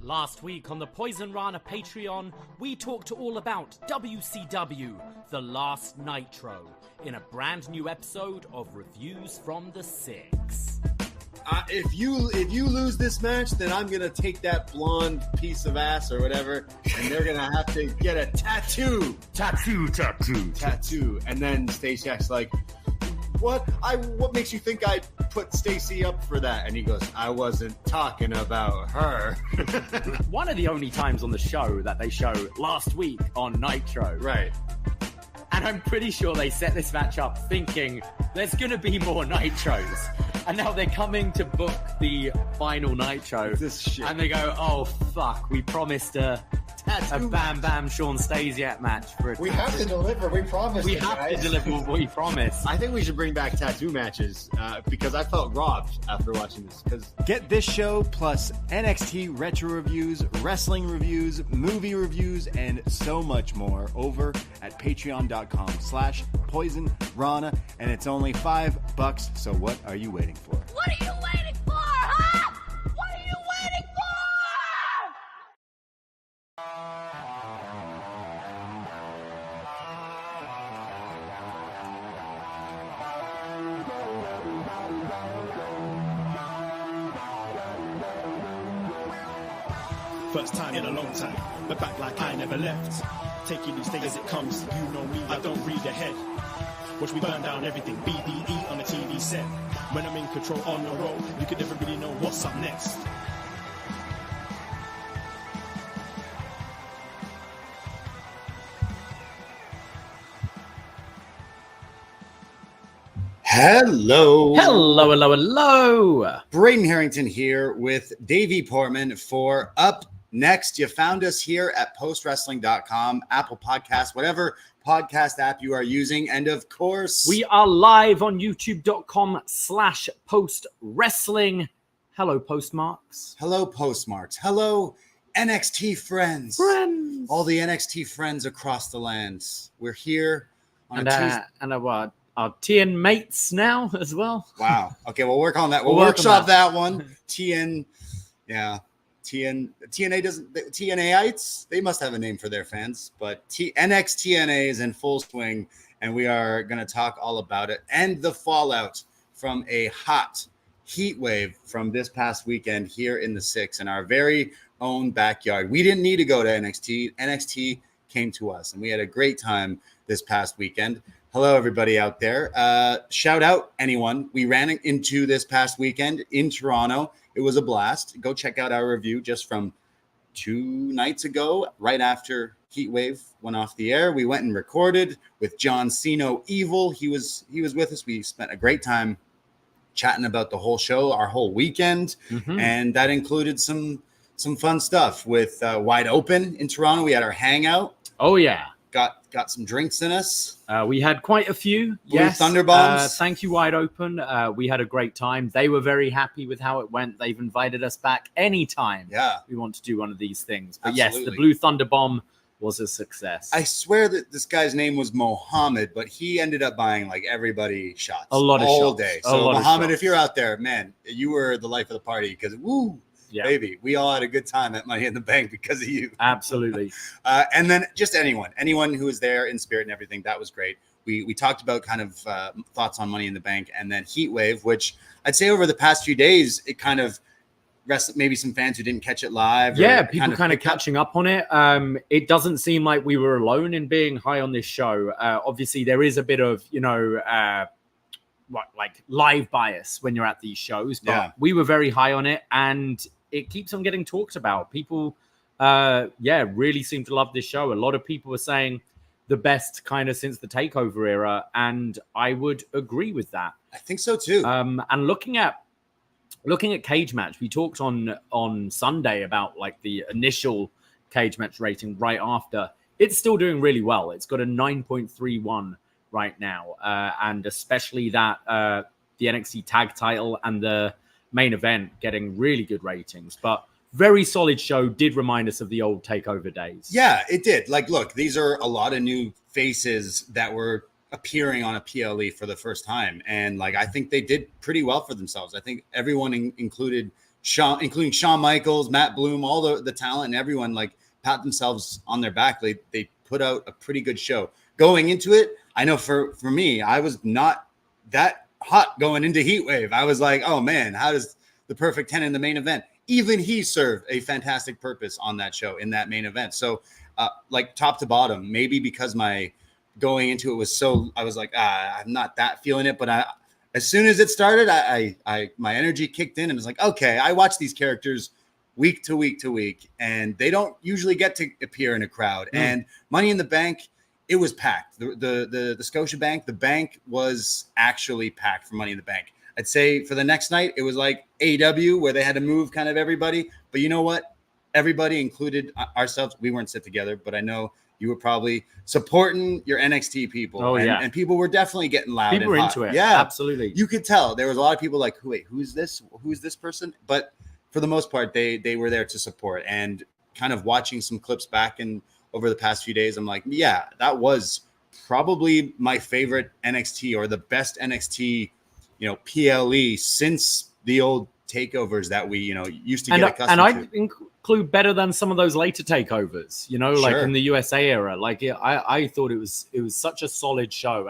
Last week on the Poisonrana Patreon, we talked all about WCW The Last Nitro in a brand new episode of Reviews from the Six. If you lose this match, then I'm gonna take that blonde piece of ass or whatever, and they're gonna have to get a tattoo. And then Stacey's like, What makes you think I put Stacy up for that? And he goes, I wasn't talking about her. One of the only times on the show that they show last week on Nitro. Right. And I'm pretty sure they set this match up thinking there's going to be more Nitros. And now they're coming to book the final Nitro. This shit. And they go, oh, fuck, we promised a Bam Bam Shawn Stasiak match. We have to deliver. We promised. We have to deliver what we promised. I think we should bring back tattoo matches because I felt robbed after watching this. Get this show plus NXT retro reviews, wrestling reviews, movie reviews, and so much more over at patreon.com/Poisonrana, and it's only $5. So what are you waiting for? What are you waiting for, huh? What are you waiting for? First time in a long time, but back like I never left. Taking these days as it comes, you know me, I don't read ahead. Watch me burn down everything, BDE on the TV set. When I'm in control on the road, you could never really know what's up next. Hello. Braden Herrington here with Davie Portman for upNXT. You found us here at postwrestling.com, Apple Podcasts, whatever podcast app you are using. And of course, we are live on youtube.com/postwrestling. Hello, Postmarks. Hello, Postmarks. Hello, NXT friends. All the NXT friends across the land. We're here on a Tuesday. Our TN mates now as well. Wow. Okay, we'll work on that. We'll workshop that one. TNA doesn't. TNAites, they must have a name for their fans. But NXT TNA is in full swing, and we are going to talk all about it and the fallout from a hot heat wave from this past weekend here in the Six in our very own backyard. We didn't need to go to NXT. NXT came to us, and we had a great time this past weekend. Hello, everybody out there. Shout out anyone we ran into this past weekend in Toronto. It was a blast. Go check out our review just from 2 nights ago, right after Heatwave went off the air. We went and recorded with John Cena Evil. He was with us. We spent a great time chatting about the whole show, our whole weekend, and that included some fun stuff with Wide Open in Toronto. We had our hangout. Oh, yeah. Got some drinks in us. We had quite a few. Blue Thunder Bombs. Thank you, Wide Open. We had a great time. They were very happy with how it went. They've invited us back anytime we want to do one of these things. But Absolutely. Yes, the Blue Thunder Bomb was a success. I swear that this guy's name was Mohammed, but he ended up buying like everybody shots. A lot of all shots. day. So Mohammed, if you're out there, man, you were the life of the party because baby, we all had a good time at Money in the Bank because of you. Absolutely. And then just anyone who was there in spirit and everything, that was great. We talked about kind of thoughts on Money in the Bank and then Heatwave, which I'd say over the past few days, it kind of maybe some fans who didn't catch it live. Yeah, people kind of catching up on it. It doesn't seem like we were alone in being high on this show. Obviously, there is a bit of, like live bias when you're at these shows, but we were very high on it, and it keeps on getting talked about. People, really seem to love this show. A lot of people were saying the best kind of since the takeover era, and I would agree with that. I think so too. And looking at Cage Match, we talked on Sunday about like the initial Cage Match rating right after. It's still doing really well. It's got a 9.31 right now, and especially that the NXT tag title and the main event getting really good ratings. But very solid show. Did remind us of the old takeover days. Yeah, it did. Like, look, these are a lot of new faces that were appearing on a PLE for the first time, and like I think they did pretty well for themselves. I think everyone included Shawn, including Shawn Michaels, Matt Bloom, all the talent and everyone like pat themselves on their back. They put out a pretty good show. Going into it, I know for me, I was not that hot going into Heatwave. I was like, oh man, how does the Perfect 10 in the main event? Even he served a fantastic purpose on that show in that main event. So like top to bottom, maybe because my going into it was so, I was like, I'm not that feeling it. But as soon as it started, my energy kicked in and was like, okay, I watch these characters week to week to week, and they don't usually get to appear in a crowd. And Money in the Bank, it was packed. The Scotiabank, the bank was actually packed for Money in the Bank. I'd say for the next night, it was like AEW where they had to move kind of everybody. But you know what? Everybody, included ourselves, we weren't sit together, but I know you were probably supporting your NXT people. Oh, yeah. And people were definitely getting loud. People were and hot. into it. Yeah, Absolutely. You could tell. There was a lot of people like, wait, who's this? Who's this person? But for the most part, they were there to support. And kind of watching some clips back and over the past few days, I'm like, yeah, that was probably my favorite NXT or the best NXT, PLE since the old takeovers that we, used to get accustomed to. And I to. include better than some of those later takeovers, like Sure. in the USA era. Like I thought it was such a solid show.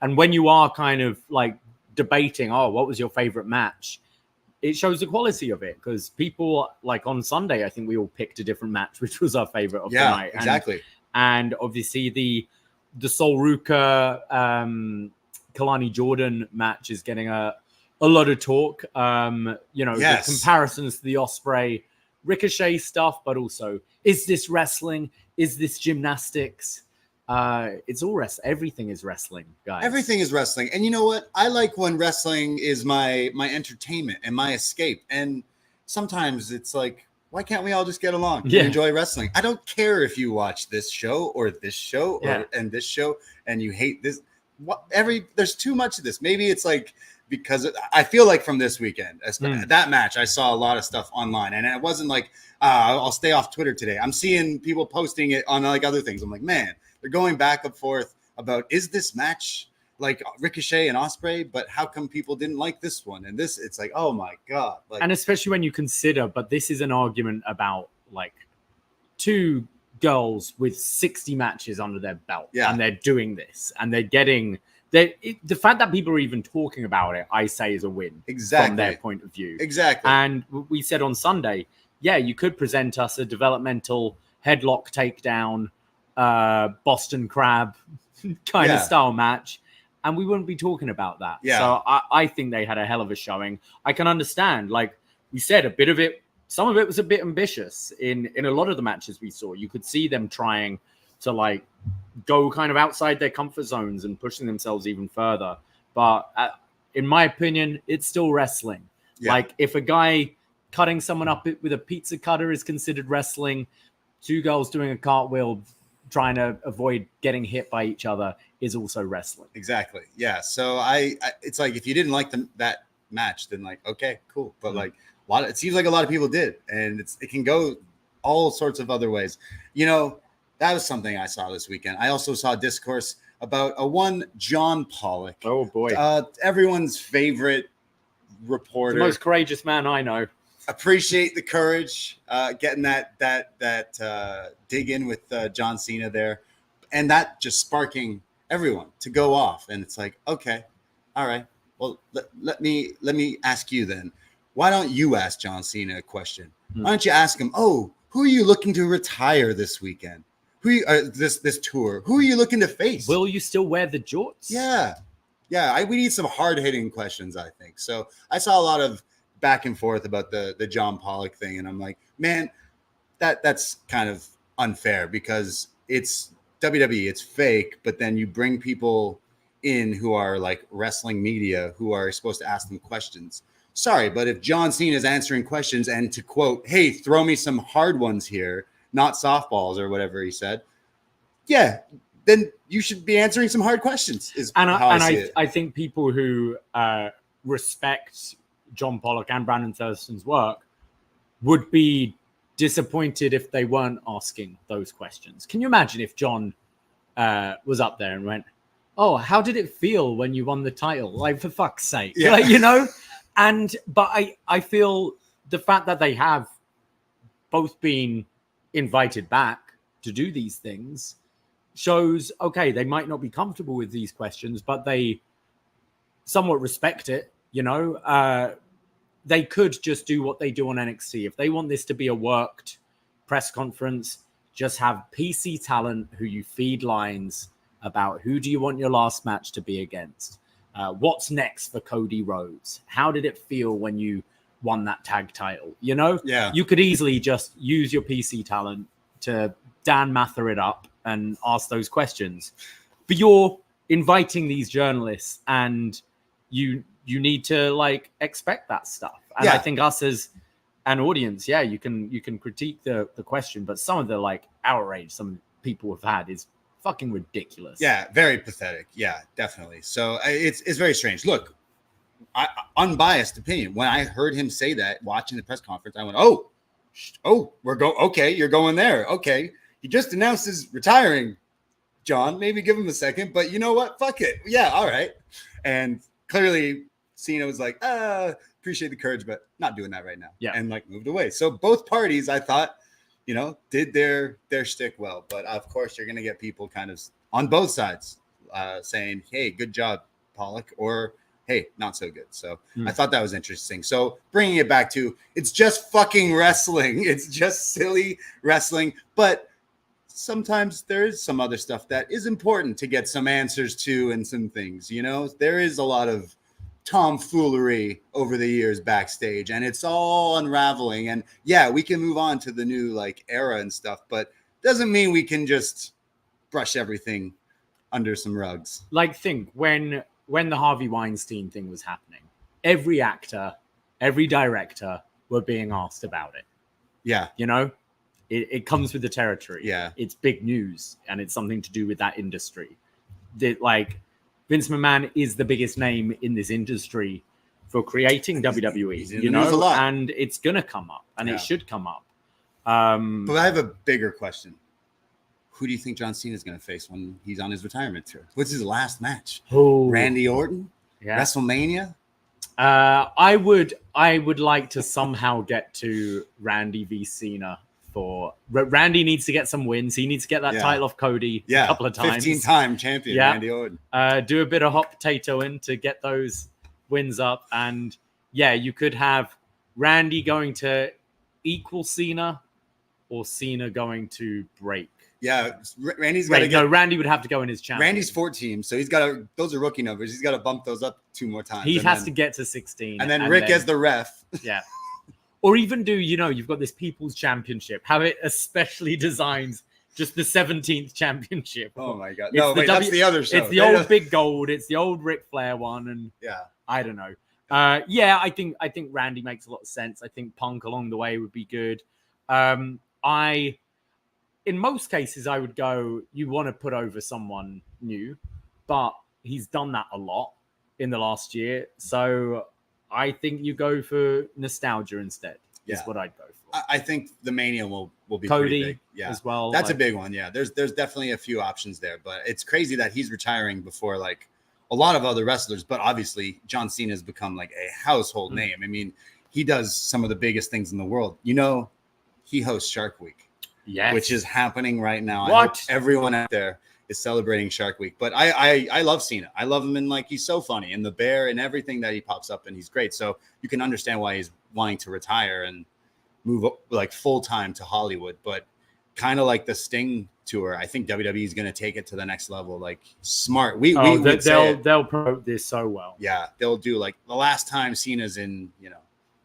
And when you are kind of like debating, what was your favorite match? It shows the quality of it, because people like on Sunday, I think we all picked a different match, which was our favorite of the night. Exactly. And obviously the Sol Ruca, Kalani Jordan match is getting a lot of talk. Yes. The comparisons to the Ospreay Ricochet stuff, but also, is this wrestling? Is this gymnastics? It's all wrestling. Everything is wrestling, guys. Everything is wrestling. And you know what? I like when wrestling is my entertainment and my escape. And sometimes it's like, why can't we all just get along and enjoy wrestling? I don't care if you watch this show or this show and this show and you hate this. There's too much of this. Maybe it's like, because I feel like from this weekend, that match, I saw a lot of stuff online, and it wasn't like, I'll stay off Twitter today. I'm seeing people posting it on like other things. I'm like, man, they're going back and forth about, is this match like Ricochet and Ospreay, but how come people didn't like this one? And this, it's like, oh my God. Like, and especially when you consider, but this is an argument about like two girls with 60 matches under their belt, and they're doing this, and they're getting the fact that people are even talking about it, I say, is a win from their point of view. Exactly. And we said on Sunday, you could present us a developmental headlock takedown, Boston Crab kind of style match, and we wouldn't be talking about that. Yeah. So I think they had a hell of a showing. I can understand, like we said, a bit of it, some of it was a bit ambitious in a lot of the matches we saw. You could see them trying to like go kind of outside their comfort zones and pushing themselves even further. But in my opinion, it's still wrestling. Yeah. Like if a guy cutting someone up with a pizza cutter is considered wrestling, two girls doing a cartwheel trying to avoid getting hit by each other is also wrestling. Exactly. Yeah. So I it's like, if you didn't like that match, then like, okay, cool. But like it seems like a lot of people did, and it can go all sorts of other ways. That was something I saw this weekend. I also saw discourse about one John Pollock. Oh boy. Everyone's favorite reporter. The most courageous man I know. Appreciate the courage, getting that dig in with John Cena there, and that just sparking everyone to go off. And it's like, okay, all right. Well, let me ask you then. Why don't you ask John Cena a question? Why don't you ask him, who are you looking to retire this weekend? This tour? Who are you looking to face? Will you still wear the jorts? Yeah. We need some hard-hitting questions, I think. So I saw a lot of back and forth about the John Pollock thing, and I'm like, man, that's kind of unfair, because it's WWE, it's fake, but then you bring people in who are like wrestling media who are supposed to ask them questions. Sorry, but if John Cena is answering questions and to quote, hey, throw me some hard ones here, not softballs or whatever he said, then you should be answering some hard questions. I think people who respect John Pollock and Brandon Thurston's work would be disappointed if they weren't asking those questions. Can you imagine if John was up there and went, how did it feel when you won the title? Like, for fuck's sake, but I feel the fact that they have both been invited back to do these things shows, okay, they might not be comfortable with these questions, but they somewhat respect it, you know. They could just do what they do on NXT. If they want this to be a worked press conference, just have PC talent who you feed lines about who do you want your last match to be against? What's next for Cody Rhodes? How did it feel when you won that tag title? You know, you could easily just use your PC talent to Dan Mather it up and ask those questions. But you're inviting these journalists, and you need to like expect that stuff. And I think us as an audience, you can critique the question, but some of the like outrage some people have had is fucking ridiculous. Yeah, very pathetic. Yeah, definitely. So it's very strange. Look, unbiased opinion. When I heard him say that watching the press conference, I went, "Oh, okay, you're going there. Okay, he just announced his retiring. John, maybe give him a second, but you know what? Fuck it. Yeah, all right." And clearly, Cena was like, appreciate the courage, but not doing that right now. Yeah, and like moved away. So both parties, I thought, you know, did their shtick well. But of course, you're going to get people kind of on both sides saying, "Hey, good job, Pollock," or "Hey, not so good." So I thought that was interesting. So bringing it back to, it's just fucking wrestling. It's just silly wrestling. But sometimes there is some other stuff that is important to get some answers to and some things, you know. There is a lot of tomfoolery over the years backstage, and it's all unraveling. And yeah, we can move on to the new like era and stuff, but doesn't mean we can just brush everything under some rugs. Like, think when the Harvey Weinstein thing was happening, every actor, every director were being asked about it. Yeah, you know, it comes with the territory. Yeah, it's big news, and it's something to do with that industry. That like Vince McMahon is the biggest name in this industry for creating WWE, you know, and it's gonna come up, and it should come up. But I have a bigger question. Who do you think John Cena is going to face when he's on his retirement tour? What's his last match? Randy Orton? WrestleMania? I would like to somehow get to Randy v Cena. For Randy needs to get some wins. He needs to get that title off Cody a couple of times. 15-time champion Randy Orton. Do a bit of hot potato in to get those wins up. And you could have Randy going to equal Cena, or Cena going to break. Yeah, Randy's got to No, Randy would have to go in his champion. Randy's 14, so he's got to. Those are rookie numbers. He's got to bump those up 2 more times. He has to get to 16, and then Rick as the ref. Yeah. Or even do, you know, you've got this People's Championship. Have it especially designed just the 17th championship. Oh my God! No, wait, that's the other show. It's the old Big Gold. It's the old Ric Flair one, and I don't know. I think Randy makes a lot of sense. I think Punk along the way would be good. In most cases, I would go, you want to put over someone new, but he's done that a lot in the last year. So I think you go for nostalgia instead. Is what I'd go for. I think the Mania will be Cody pretty big. as well. That's a big one. Yeah, there's definitely a few options there, but it's crazy that he's retiring before like a lot of other wrestlers. But obviously, John Cena has become like a household name. I mean, he does some of the biggest things in the world. You know, he hosts Shark Week, which is happening right now. I hope everyone out there is celebrating Shark Week. But I love Cena. I love him, and like he's so funny, and the bear and everything that he pops up, and he's great. So you can understand why he's wanting to retire and move up like full time to Hollywood. But kind of like the Sting tour, I think WWE is going to take it to the next level. Like smart. They'll promote this so well. Yeah, they'll do like the last time Cena's in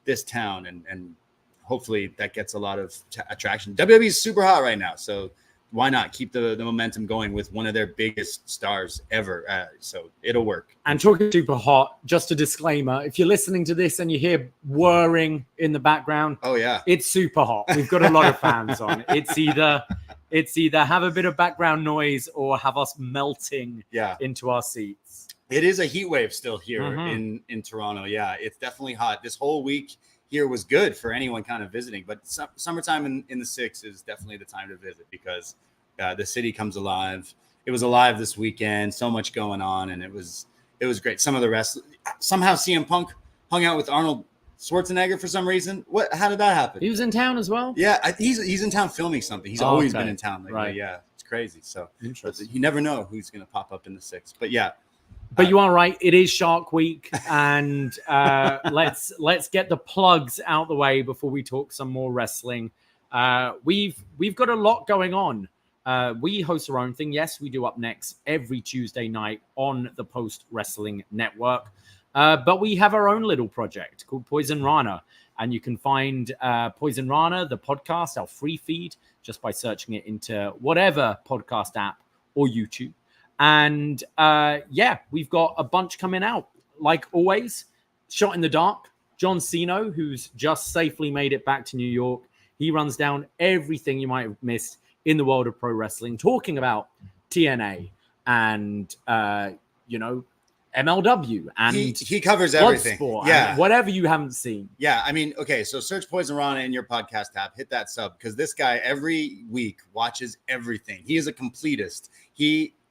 this town, and hopefully that gets a lot of attraction. WWE is super hot right now, so why not keep the momentum going with one of their biggest stars ever? So it'll work. And talking super hot, just a disclaimer, if you're listening to this and you hear whirring in the background, it's super hot. We've got a lot of fans on. It's either have a bit of background noise or have us melting into our seats. It is a heat wave still here in Toronto. Yeah, it's definitely hot. This whole week here was good for anyone kind of visiting, but summertime in the 6 is definitely the time to visit because the city comes alive. It was alive this weekend, so much going on, and it was great. Some of the rest, somehow CM Punk hung out with Arnold Schwarzenegger for some reason. How did that happen? He was in town as well. Yeah, he's in town filming something. He's always been in town lately. Right. Yeah, it's crazy. So Interesting. you never know who's going to pop up in the 6th. But yeah. But you are right. It is Shark Week, and let's get the plugs out the way before we talk some more wrestling. We've got a lot going on. We host our own thing. Yes, we do upNXT every Tuesday night on the Post Wrestling Network. But we have our own little project called Poisonrana, and you can find Poisonrana, the podcast, our free feed, just by searching it into whatever podcast app or YouTube. And we've got a bunch coming out. Like always, Shot in the Dark, John Cena, who's just safely made it back to New York. He runs down everything you might have missed in the world of pro wrestling, talking about TNA and, MLW. And he covers everything. Yeah. Whatever you haven't seen. Yeah. I mean, okay. So search Poisonrana in your podcast app, hit that sub, because this guy every week watches everything. He is a completist.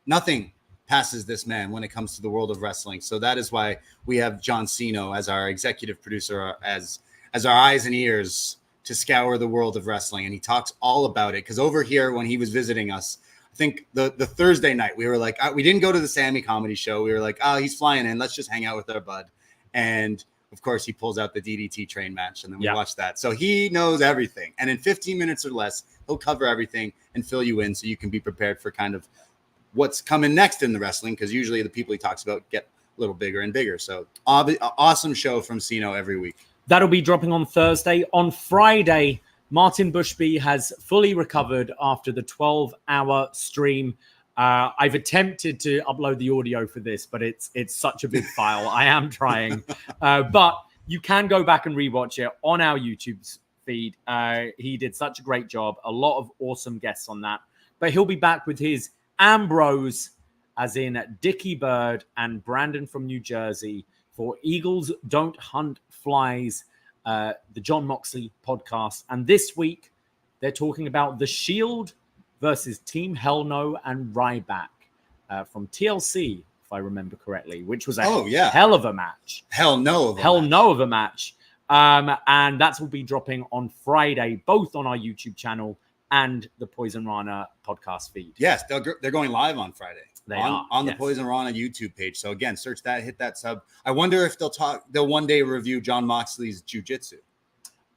Nothing passes this man when it comes to the world of wrestling. So that is why we have John Cena as our executive producer, as our eyes and ears to scour the world of wrestling. And he talks all about it. Because over here, when he was visiting us, I think the Thursday night, we were like, we didn't go to the Sammy comedy show. We were like, he's flying in. Let's just hang out with our bud. And of course, he pulls out the DDT train match. And then we watch that. So he knows everything. And in 15 minutes or less, he'll cover everything and fill you in so you can be prepared for kind of what's coming next in the wrestling, because usually the people he talks about get a little bigger and bigger. So awesome show from Cena every week. That'll be dropping on Thursday. On Friday, Martin Bushby has fully recovered after the 12-hour stream. I've attempted to upload the audio for this, but it's such a big file. I am trying. But you can go back and rewatch it on our YouTube feed. He did such a great job. A lot of awesome guests on that. But he'll be back with his Ambrose, as in Dickie Bird and Brandon from New Jersey, for Eagles Don't Hunt Flies, the John Moxley podcast. And this week, they're talking about The Shield versus Team Hell No and Ryback from TLC, if I remember correctly, which was a hell of a match. Hell no of a match. And that will be dropping on Friday, both on our YouTube channel and the Poisonrana podcast feed. Yes, they're going live on Friday. They are on the Poisonrana YouTube page. So again, search that, hit that sub. I wonder if they'll one day review John Moxley's jiu-jitsu.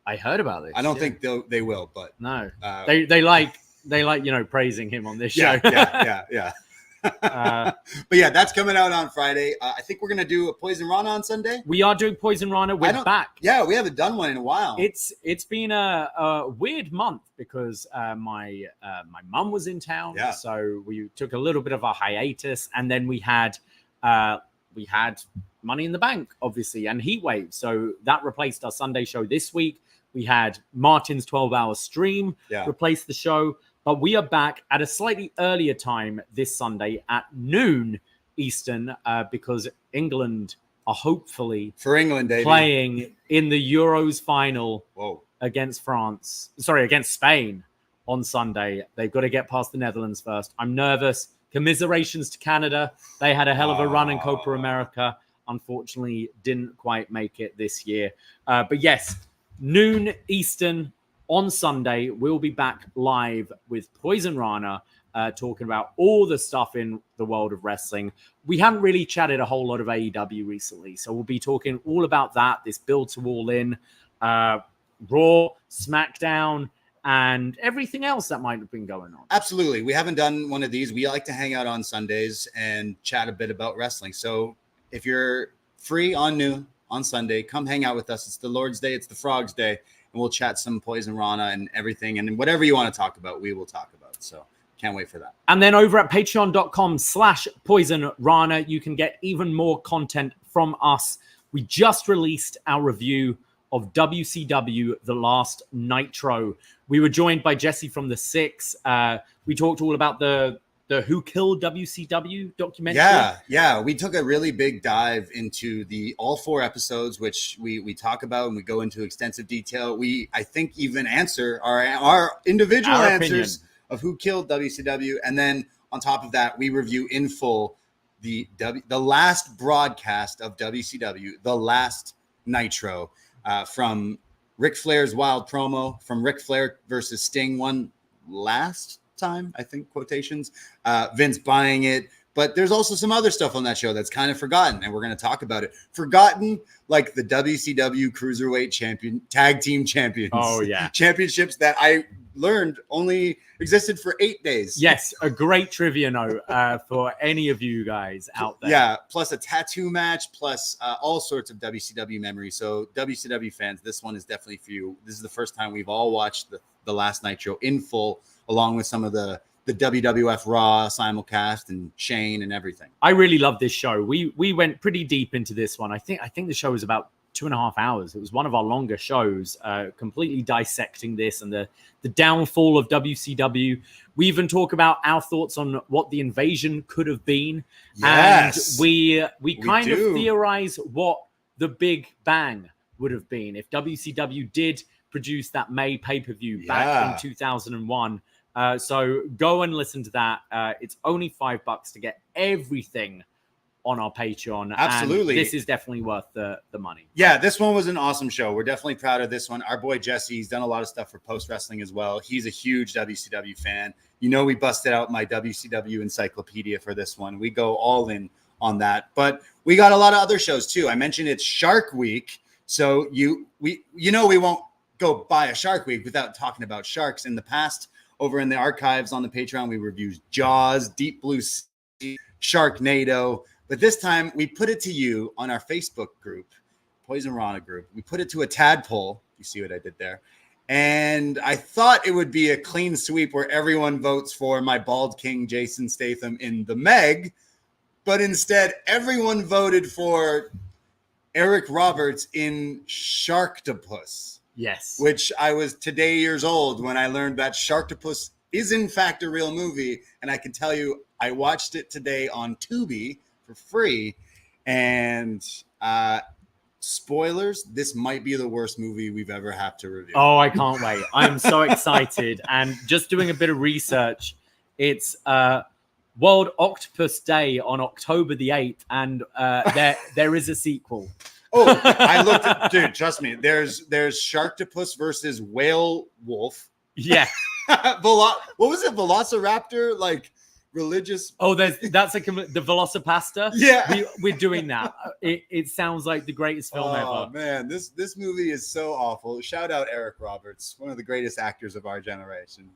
I heard about this. I don't think they will, but no, they like praising him on this show. Yeah. But yeah, that's coming out on Friday. I think we're gonna do a Poisonrana on Sunday. We are doing Poisonrana. We're back. Yeah, we haven't done one in a while. It's been a weird month because my mum was in town, so we took a little bit of a hiatus, and then we had Money in the Bank, obviously, and Heatwave, so that replaced our Sunday show this week. We had Martin's 12-hour stream replace the show. But we are back at a slightly earlier time this Sunday at noon Eastern because England are hopefully playing in the Euros final against Spain on Sunday. They've got to get past the Netherlands first. I'm nervous. Commiserations to Canada. They had a hell of a run in Copa America. Unfortunately, didn't quite make it this year. But yes, noon Eastern on Sunday, we'll be back live with Poisonrana, talking about all the stuff in the world of wrestling. We haven't really chatted a whole lot of AEW recently, so we'll be talking all about that, this build to All In, Raw, SmackDown, and everything else that might have been going on. Absolutely. We haven't done one of these. We like to hang out on Sundays and chat a bit about wrestling. So if you're free on Sunday, come hang out with us. It's the Lord's Day. It's the Frog's Day. And we'll chat some Poisonrana and everything. And whatever you want to talk about, we will talk about. So can't wait for that. And then over at patreon.com/Poisonrana, you can get even more content from us. We just released our review of WCW The Last Nitro. We were joined by Jesse from The Six. We talked all about the Who Killed WCW documentary. Yeah. We took a really big dive into all 4 episodes, which we talk about and we go into extensive detail. We, I think, even answer our individual answers of who killed WCW. And then on top of that, we review in full the last broadcast of WCW, The Last Nitro, from Ric Flair's wild promo, from Ric Flair versus Sting one last time, I think, quotations, Vince buying it. But there's also some other stuff on that show that's kind of forgotten, and we're going to talk about it. Forgotten, like the WCW Cruiserweight Tag Team Champions. Oh, yeah. Championships that I learned only existed for 8 days. Yes, a great trivia note for any of you guys out there. Yeah, plus a tattoo match, plus all sorts of WCW memories. So WCW fans, this one is definitely for you. This is the first time we've all watched the Last Nitro in full, along with some of the WWF Raw simulcast and Shane and everything. I really love this show. We went pretty deep into this one. I think the show was about 2.5 hours. It was one of our longer shows, completely dissecting this and the downfall of WCW. We even talk about our thoughts on what the invasion could have been. Yes, and we kind of theorize what the Big Bang would have been if WCW did produce that May pay-per-view back in 2001. So go and listen to that. It's only $5 to get everything on our Patreon. Absolutely. And this is definitely worth the money. Yeah, this one was an awesome show. We're definitely proud of this one. Our boy Jesse, he's done a lot of stuff for Post Wrestling as well. He's a huge WCW fan. You know, we busted out my WCW encyclopedia for this one. We go all in on that. But we got a lot of other shows too. I mentioned it's Shark Week. So we won't go buy a Shark Week without talking about sharks. In the past, over in the archives on the Patreon, we reviewed Jaws, Deep Blue Sea, Sharknado. But this time, we put it to you on our Facebook group, Poisonrana group. We put it to a tadpole. You see what I did there? And I thought it would be a clean sweep where everyone votes for my bald king, Jason Statham, in The Meg. But instead, everyone voted for Eric Roberts in Sharktopus. Yes. Which I was today years old when I learned that Sharktopus is in fact a real movie. And I can tell you, I watched it today on Tubi for free. And spoilers, this might be the worst movie we've ever had to review. Oh, I can't wait. I'm so excited. And just doing a bit of research, it's World Octopus Day on October the 8th. And there is a sequel. Oh, I looked at, dude, trust me. There's Sharktopus versus Whale Wolf. Yeah. What was it? Velociraptor, like religious. Oh, that's the Velocipasta. Yeah. We're doing that. It sounds like the greatest film ever. Oh man, this movie is so awful. Shout out Eric Roberts, one of the greatest actors of our generation.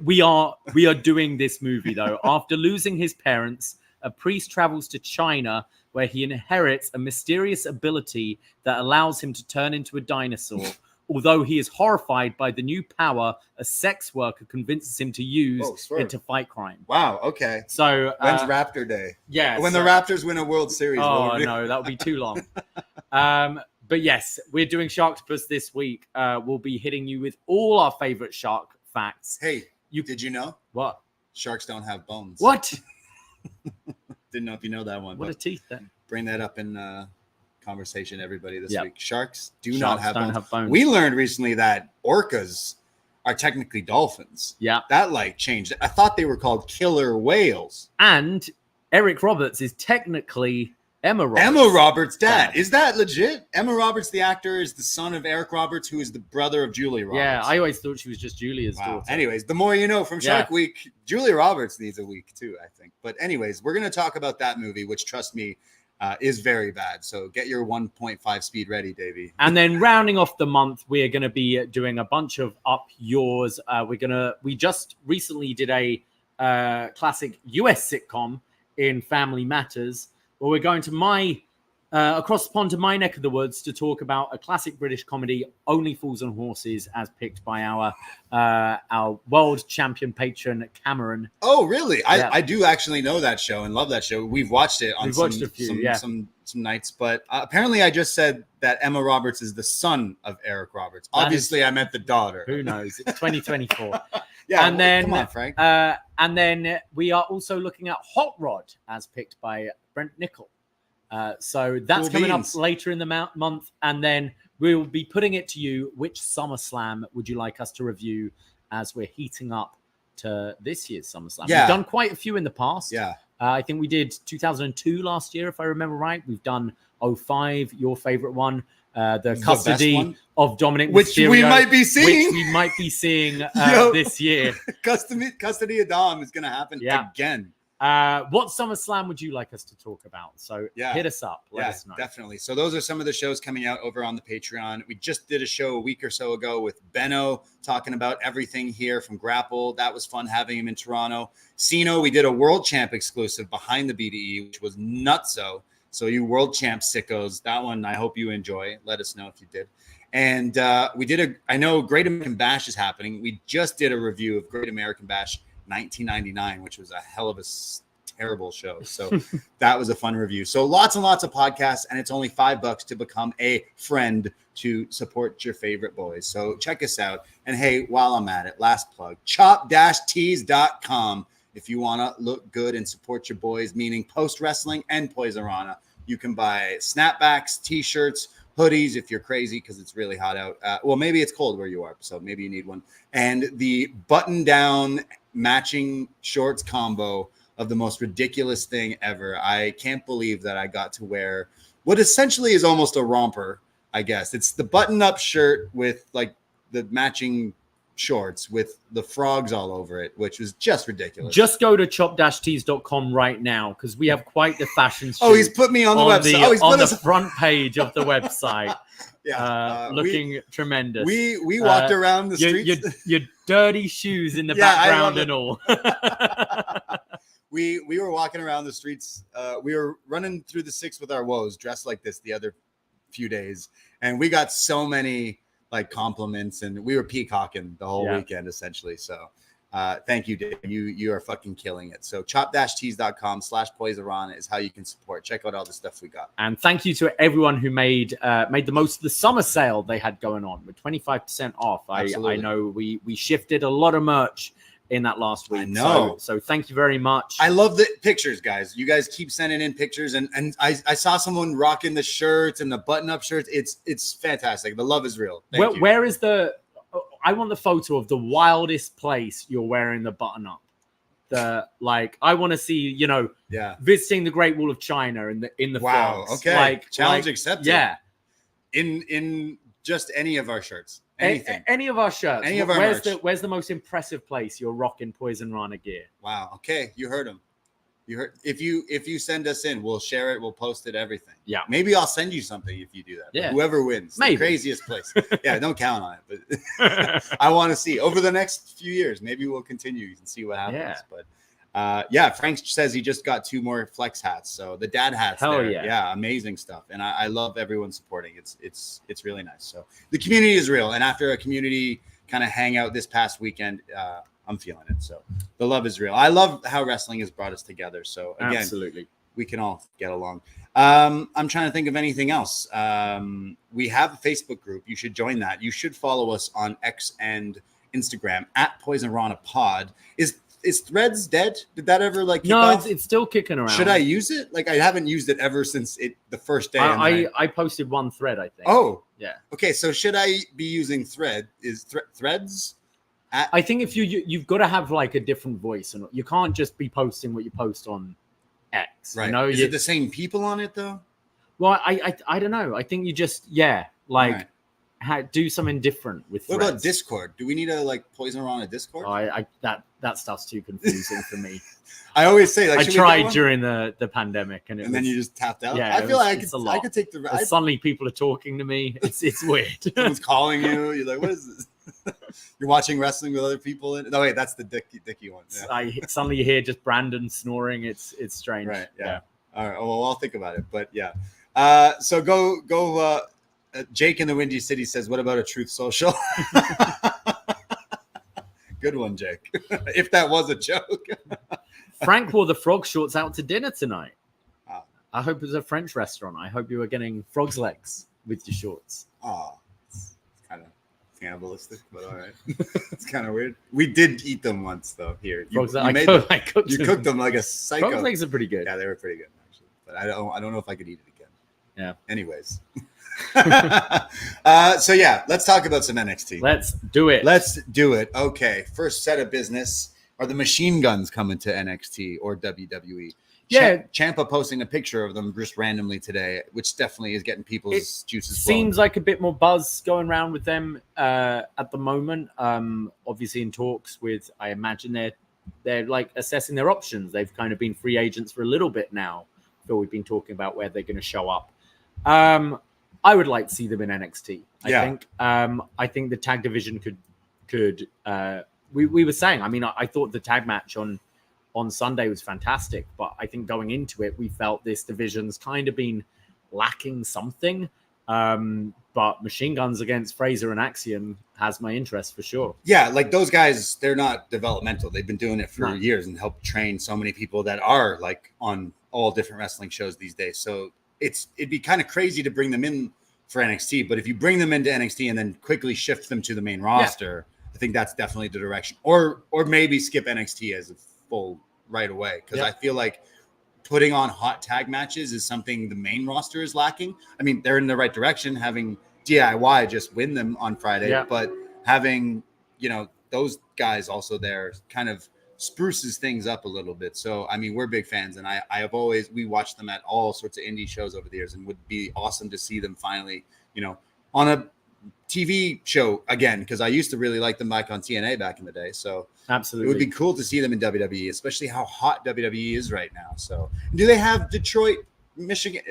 We are doing this movie though. After losing his parents, a priest travels to China, where he inherits a mysterious ability that allows him to turn into a dinosaur. Although he is horrified by the new power a sex worker convinces him to use to fight crime. Wow, okay. So when's Raptor Day? Yeah. When the Raptors win a World Series. Oh, no, that would be too long. But yes, we're doing Sharktopus this week. We'll be hitting you with all our favorite shark facts. Hey, did you know? What? Sharks don't have bones. What? Didn't know if you know that one. What a teeth then. Bring that up in conversation, everybody, this week. Sharks don't have bones. We learned recently that orcas are technically dolphins. Yeah. That changed. I thought they were called killer whales. And Eric Roberts is technically Emma Roberts. Emma Roberts' dad. Is that legit? Emma Roberts, the actor, is the son of Eric Roberts, who is the brother of Julia Roberts. Yeah, I always thought she was just Julia's daughter. Anyways, the more you know from Shark Week, Julia Roberts needs a week too, I think. But anyways, we're going to talk about that movie, which, trust me, is very bad. So get your 1.5 speed ready, Davie. And then rounding off the month, we're going to be doing a bunch of Up Yours. We just recently did a classic US sitcom in Family Matters. Well, we're going to across the pond to my neck of the woods to talk about a classic British comedy, Only Fools and Horses, as picked by our world champion patron, Cameron. Oh, really? I do actually know that show and love that show. We've watched it on some nights, but apparently I just said that Emma Roberts is the son of Eric Roberts. Obviously, I meant the daughter. Who knows? It's 2024. Yeah, and then come on, Frank. And then we are also looking at Hot Rod, as picked by Brent Nickel. So that's coming up later in the month. And then we'll be putting it to you. Which SummerSlam would you like us to review as we're heating up to this year's SummerSlam? Yeah. We've done quite a few in the past. Yeah. I think we did 2002 last year, if I remember right. We've done 05, your favorite one. the custody of Dominic which Mysterio, we might be seeing this year. Custody of Dom is going to happen again. What SummerSlam would you like us to talk about? So hit us up. Let us know. Definitely. So those are some of the shows coming out over on the Patreon. We just did a show a week or so ago with Benno talking about everything here from Grapple. That was fun having him in Toronto. Cena, we did a World Champ exclusive behind the BDE, which was nutso. So you World Champ sickos, that one I hope you enjoy. Let us know if you did. And we did I know Great American Bash is happening. We just did a review of Great American Bash 1999, which was a hell of a terrible show. So that was a fun review. So lots and lots of podcasts, and it's only $5 to become a friend to support your favorite boys. So check us out. And hey, while I'm at it, last plug, chop-tees.com. If you want to look good and support your boys, meaning Post Wrestling and Poisonrana, you can buy snapbacks, t-shirts, hoodies if you're crazy because it's really hot out. Well, maybe it's cold where you are, so maybe you need one. And the button-down matching shorts combo of the most ridiculous thing ever. I can't believe that I got to wear what essentially is almost a romper, I guess. It's the button-up shirt with like the matching shorts with the frogs all over it, which was just ridiculous. Just go to chop-tees.com right now because we have quite the fashion shoot. He's put me on the website. On the front page of the website. Looking tremendous. We walked around the streets. Your dirty shoes in the background and all. We were walking around the streets. We were running through the six with our woes dressed like this the other few days. And we got so many like compliments, and we were peacocking the whole weekend essentially. So thank you, Dave. You are fucking killing it. So chop-tees.com/Poisonrana is how you can support. Check out all the stuff we got. And thank you to everyone who made the most of the summer sale they had going on with 25% off. I know we shifted a lot of merch in that last week. I know. So thank you very much. I love the pictures, guys. You guys keep sending in pictures, and I saw someone rocking the shirts and the button-up shirts. It's fantastic. The love is real. Thank you. Where is the? I want the photo of the wildest place you're wearing the button-up. I want to see, visiting the Great Wall of China in the wow. frogs. Okay. Challenge accepted. Yeah. In just any of our shirts. Anything. Any of our shirts. Any of our merch. Where's the most impressive place you're rocking Poisonrana gear? Wow. Okay. You heard him. You heard. If you send us in, we'll share it. We'll post it. Everything. Yeah. Maybe I'll send you something if you do that. Yeah. Whoever wins. Maybe. The craziest place. Yeah. Don't count on it. But I want to see over the next few years. Maybe we'll continue and see what happens. Yeah. But Frank says he just got 2 more flex hats. So the dad hats. Hell there. Yeah. Amazing stuff. And I love everyone supporting. It's really nice. So the community is real. And after a community kind of hangout this past weekend, I'm feeling it. So the love is real. I love how wrestling has brought us together. So again, absolutely, we can all get along. I'm trying to think of anything else. We have a Facebook group. You should join that. You should follow us on X and Instagram at Poisonrana Pod. Is Threads dead? Did that ever kick off? It's still kicking around. Should I use it? I haven't used it ever since the first day. I posted one thread, I think. Oh, yeah. Okay, so should I be using Threads? I think if you've got to have a different voice, and you can't just be posting what you post on X. Right. Is it the same people on it though? Well, I don't know. I think you just do something different with Threads. What about Discord? Do we need a Poisonrana Discord? That stuff's too confusing for me. I always say I tried during the pandemic, and then you just tapped out. Yeah, I feel I could take the. Suddenly, people are talking to me. It's weird. Someone's calling you. You're like, what is this? You're watching wrestling with other people. No, wait, that's the Dicky one. Yeah. Suddenly you hear just Brandon snoring. It's strange. Right. Yeah. All right. Well, I'll think about it. But yeah. So go. Jake in the Windy City says, "What about a Truth Social?" Good one, Jake. If that was a joke. Frank wore the frog shorts out to dinner tonight. Oh. I hope it was a French restaurant. I hope you were getting frog's legs with your shorts. Oh, it's kind of cannibalistic, but all right. It's kind of weird. We did eat them once, though. Here, I cooked them like a psycho. Frog's legs are pretty good. Yeah, they were pretty good actually. But I don't know if I could eat it again. Yeah. Anyways. So yeah, let's talk about some NXT. Let's do it. Okay. First set of business. Are the machine guns coming to NXT or WWE? Yeah. Ciampa posting a picture of them just randomly today, which definitely is getting people's juices flowing. Seems like a bit more buzz going around with them at the moment. Obviously in talks with, I imagine they're like assessing their options. They've kind of been free agents for a little bit now. Phil, we've been talking about where they're going to show up. I would like to see them in NXT. I think the tag division could. We were saying. I mean, I thought the tag match on Sunday was fantastic, but I think going into it, we felt this division's kind of been lacking something. But Machine Guns against Fraser and Axiom has my interest for sure. Yeah, like those guys, they're not developmental. They've been doing it for years and helped train so many people that are like on all different wrestling shows these days. So it'd be kind of crazy to bring them in for NXT, but if you bring them into NXT and then quickly shift them to the main roster, I think that's definitely the direction. Or maybe skip NXT as a full right away, because I feel like putting on hot tag matches is something the main roster is lacking. I mean, they're in the right direction, having DIY just win them on Friday, but having, those guys also there kind of spruces things up a little bit. So, I mean, we're big fans, and we watched them at all sorts of indie shows over the years, and would be awesome to see them finally, on a TV show again, because I used to really like them back on TNA back in the day. So absolutely, it would be cool to see them in WWE, especially how hot WWE is right now. So, do they have Detroit, Michigan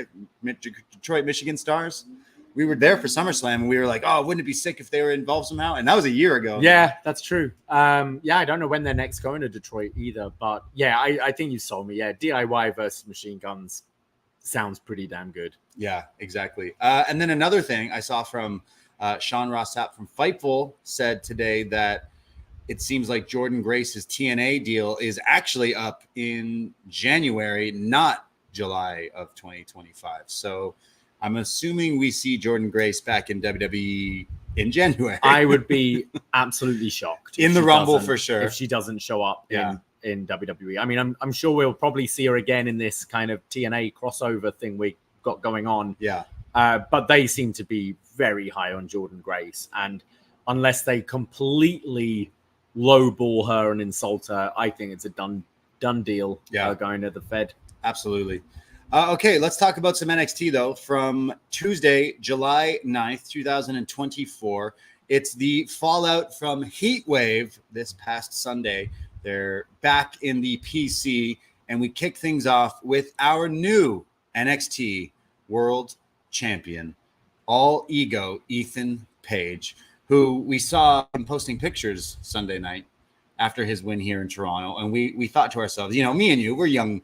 stars? We were there for SummerSlam, and we were like, oh, wouldn't it be sick if they were involved somehow? And that was a year ago. Yeah, that's true. I don't know when they're next going to Detroit either, but yeah, I think you sold me. Yeah, DIY versus Machine Guns sounds pretty damn good. Yeah, exactly. And then another thing I saw from Sean Ross Sapp from Fightful said today that it seems like Jordan Grace's TNA deal is actually up in January, not July of 2025. So I'm assuming we see Jordan Grace back in WWE in January. I would be absolutely shocked in the Rumble for sure if she doesn't show up in WWE. I mean, I'm sure we'll probably see her again in this kind of TNA crossover thing we got going on. Yeah. But they seem to be very high on Jordan Grace, and unless they completely lowball her and insult her, I think it's a done deal. Going to the Fed. Absolutely. Okay, let's talk about some NXT, though, from Tuesday, July 9th, 2024. It's the fallout from Heatwave this past Sunday. They're back in the PC, and we kick things off with our new NXT World Champion, All Ego Ethan Page, who we saw him posting pictures Sunday night after his win here in Toronto. And we thought to ourselves, me and you, we're young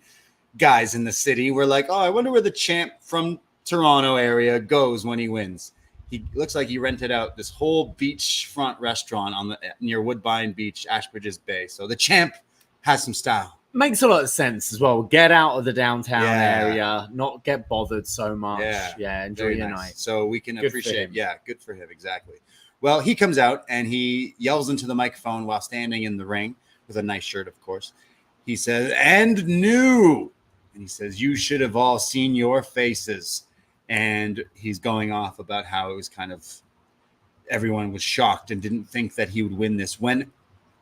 guys in the city. We're like, oh, I wonder where the champ from Toronto area goes when he wins. He looks like he rented out this whole beachfront restaurant near Woodbine Beach, Ashbridges Bay. So the champ has some style. Makes a lot of sense as well. Get out of the downtown area, not get bothered so much. Enjoy your night. So we can appreciate. Good for him. Exactly. Well, he comes out and he yells into the microphone while standing in the ring with a nice shirt, of course. He says, "And new." And he says, "You should have all seen your faces." And he's going off about how it was kind of everyone was shocked and didn't think that he would win this. When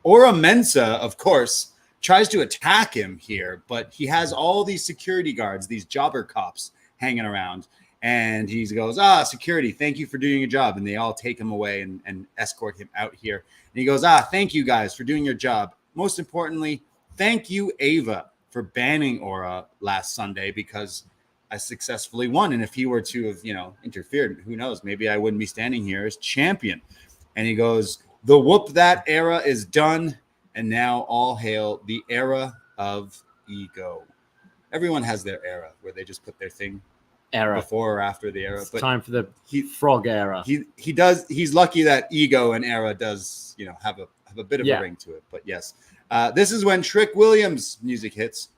Ora Mensa, of course, tries to attack him here, but he has all these security guards, these jobber cops hanging around. And he goes, security, thank you for doing your job. And they all take him away and escort him out here. And he goes, thank you guys for doing your job. Most importantly, thank you, Ava, for banning Ora last Sunday, because I successfully won. And if he were to have, interfered, who knows, maybe I wouldn't be standing here as champion. And he goes, the whoop that era is done. And now all hail the era of ego. Everyone has their era where they just put their thing before or after the era. But time for the frog era. He does. He's lucky that ego and era does, have a bit of a ring to it. But yes, this is when Trick Williams' music hits.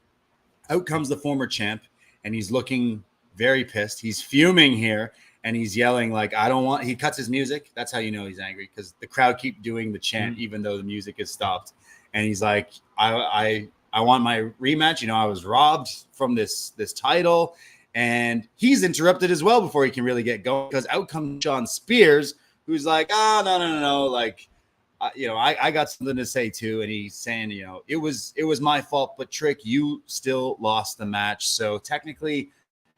Out comes the former champ, and he's looking very pissed. He's fuming here, and he's yelling like, "I don't want." He cuts his music. That's how you know he's angry, because the crowd keep doing the chant even though the music is stopped. And he's like, I want my rematch. I was robbed from this title. And he's interrupted as well before he can really get going, because out comes Sean Spears, who's like, no. Like, I got something to say too. And he's saying, it was my fault, but Trick, you still lost the match. So technically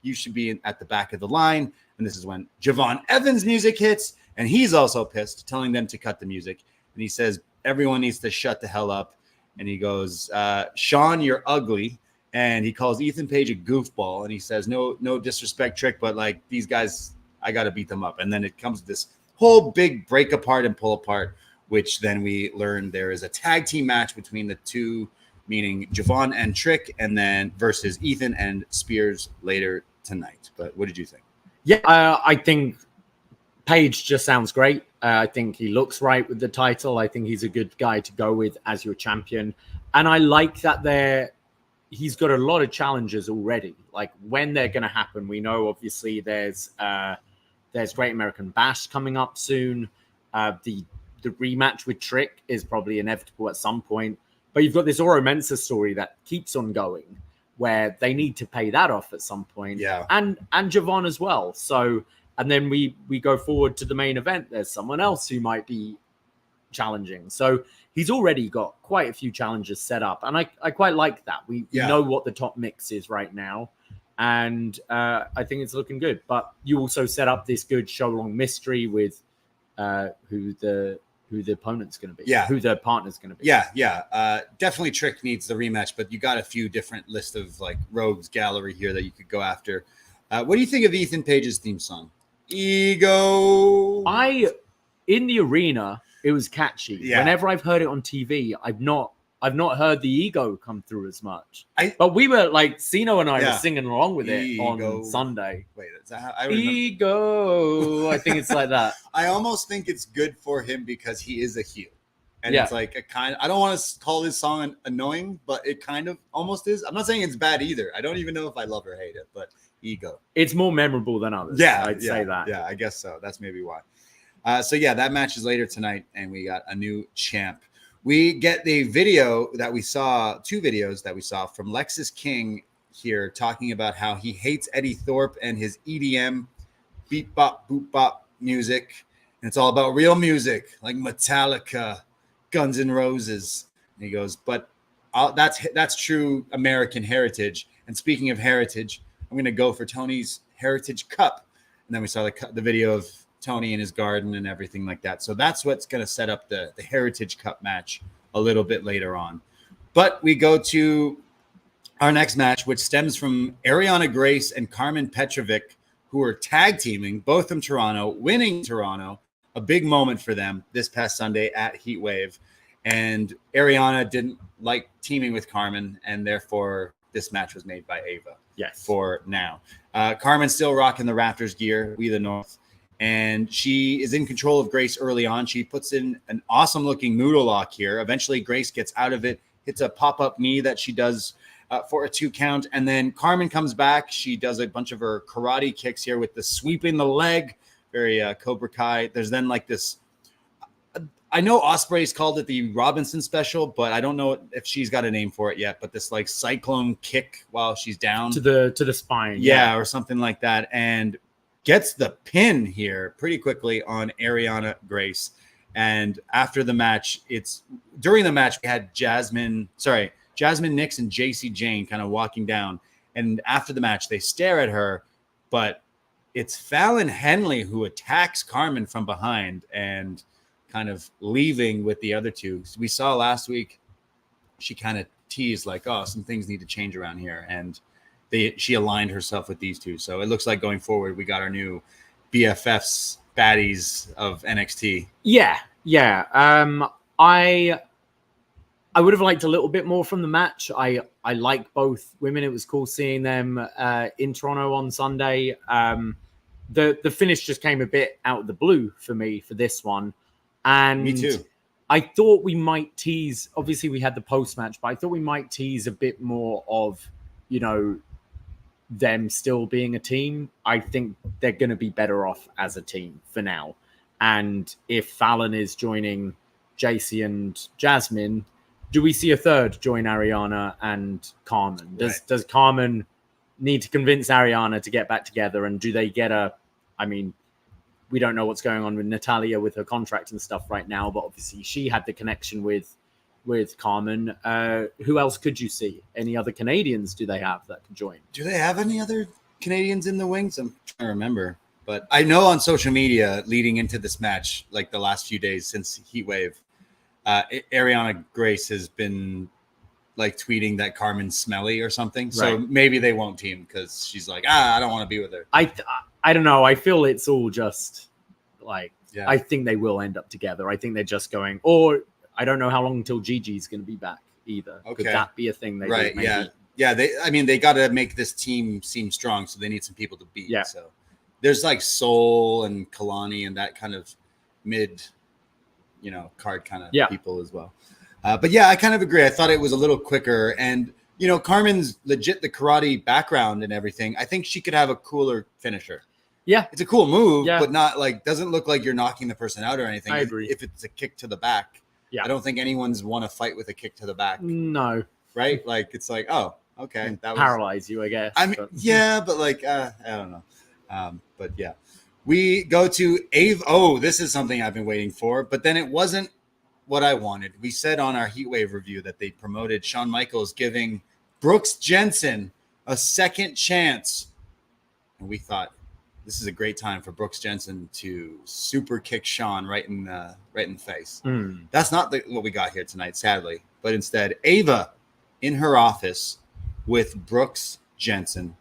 you should be at the back of the line. And this is when Javon Evans' music hits. And he's also pissed, telling them to cut the music. And he says, everyone needs to shut the hell up. And he goes, Shawn, you're ugly. And he calls Ethan Page a goofball. And he says, no disrespect, Trick, but like these guys, I got to beat them up. And then it comes to this whole big break apart and pull apart, which then we learn there is a tag team match between the two, meaning Javon and Trick, and then versus Ethan and Spears later tonight. But what did you think? Yeah, I think Page just sounds great. I think he looks right with the title. I think he's a good guy to go with as your champion. And I like that he's got a lot of challenges already. Like when they're going to happen, we know obviously there's Great American Bash coming up soon. The rematch with Trick is probably inevitable at some point. But you've got this Oro Mensah story that keeps on going, where they need to pay that off at some point. Yeah. And Javon as well. So, and then we go forward to the main event. There's someone else who might be challenging. So he's already got quite a few challenges set up. And I quite like that. We know what the top mix is right now. And I think it's looking good. But you also set up this good show-long mystery with who the opponent's going to be. Yeah. Who the partner's going to be. Yeah. Definitely Trick needs the rematch, but you got a few different list of like rogues gallery here that you could go after. What do you think of Ethan Page's theme song? Ego. In the arena, it was catchy. Yeah. Whenever I've heard it on TV, I've not heard the ego come through as much. But we were like, Cena and I were singing along with it on Sunday. Wait, is that how I remember? Ego. I think it's like that. I almost think it's good for him because he is a heel. And it's like I don't want to call this song annoying, but it kind of almost is. I'm not saying it's bad either. I don't even know if I love or hate it, but ego. It's more memorable than others. Yeah, I'd say that. Yeah, I guess so. That's maybe why. That match is later tonight, and we got a new champ. We get the video that we saw, two videos that we saw from Lexis King here talking about how he hates Eddie Thorpe and his EDM beat bop, boop bop music. And it's all about real music like Metallica, Guns N' Roses. And he goes, but that's true American heritage. And speaking of heritage, I'm going to go for Tony's Heritage Cup. And then we saw the video of Tony in his garden and everything like that. So that's what's going to set up the Heritage Cup match a little bit later on. But we go to our next match, which stems from Arianna Grace and Karmen Petrovic, who are tag teaming, both from Toronto, winning Toronto. A big moment for them this past Sunday at Heatwave. And Arianna didn't like teaming with Karmen, and therefore this match was made by Ava. Yes. For now. Karmen's still rocking the Raptors gear, We the North. And she is in control of Grace early on. She puts in an awesome looking Moodle lock here. Eventually, Grace gets out of it, hits a pop-up knee that she does for a 2 count. And then Karmen comes back. She does a bunch of her karate kicks here with the sweeping the leg, very Cobra Kai. There's then like this, I know Ospreay's called it the Robinson special, but I don't know if she's got a name for it yet. But this like cyclone kick while she's down to the spine. Yeah, or something like that. And gets the pin here pretty quickly on Arianna Grace. And after the match, during the match, we had Jasmine Nix and JC Jane kind of walking down. And after the match, they stare at her, but it's Fallon Henley who attacks Karmen from behind and kind of leaving with the other two. We saw last week, she kind of teased like, oh, some things need to change around here. And she aligned herself with these two. So it looks like going forward, we got our new BFFs, baddies of NXT. Yeah. I would have liked a little bit more from the match. I like both women. It was cool seeing them in Toronto on Sunday. The finish just came a bit out of the blue for me for this one. And me too. I thought we might tease, obviously we had the post-match, but I thought we might tease a bit more of, them still being a team. I think they're going to be better off as a team for now. And if Fallon is joining JC and Jasmine, do we see a third join Arianna and Karmen? Does Karmen need to convince Arianna to get back together? And do they get we don't know what's going on with Natalya with her contract and stuff right now, but obviously she had the connection with Karmen. Who else could you see? Any other Canadians do they have that can join? Do they have any other Canadians in the wings? I'm trying to remember. But I know on social media leading into this match, like the last few days since Heatwave, Arianna Grace has been like tweeting that Karmen's smelly or something. So maybe they won't team because she's like, I don't want to be with her. I don't know. I feel it's all just like, I think they will end up together. I think they're just going, or I don't know how long until Gigi's going to be back either. Okay. Could that be a thing? They right. do, maybe? Yeah. They got to make this team seem strong. So they need some people to beat. Yeah. So there's like Soul and Kalani and that kind of mid, card kind of people as well. But yeah, I kind of agree. I thought it was a little quicker. And, Karmen's legit the karate background and everything. I think she could have a cooler finisher. Yeah. It's a cool move, but not like, doesn't look like you're knocking the person out or anything. I agree. If it's a kick to the back. Yeah. I don't think anyone's won a fight with a kick to the back. No. Right? Like, it's like, oh, okay. That paralyze you, I guess. I mean, but like, I don't know. But yeah. We go to Ave. Oh, this is something I've been waiting for, but then it wasn't what I wanted. We said on our Heatwave review that they promoted Shawn Michaels giving Brooks Jensen a second chance. And we thought this is a great time for Brooks Jensen to super kick Shawn right in the face. That's not what we got here tonight, sadly. But instead, Ava in her office with Brooks Jensen.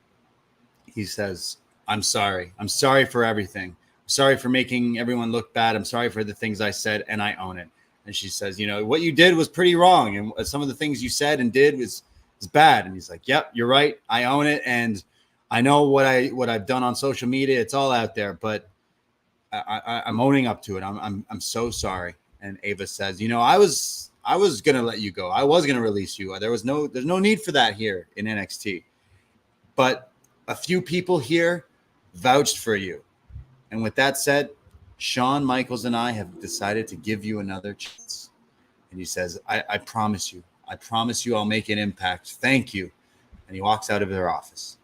He says, I'm sorry. I'm sorry for everything. I'm sorry for making everyone look bad. I'm sorry for the things I said, and I own it. And she says, what you did was pretty wrong. And some of the things you said and did was bad. And he's like, yep, you're right. I own it. And I know what I've done on social media. It's all out there, but I'm owning up to it. I'm so sorry. And Ava says, I was going to let you go. I was going to release you. There's no need for that here in NXT. But a few people here vouched for you. And with that said, Shawn Michaels and I have decided to give you another chance. And he says, I promise you. I promise you I'll make an impact. Thank you. And he walks out of their office.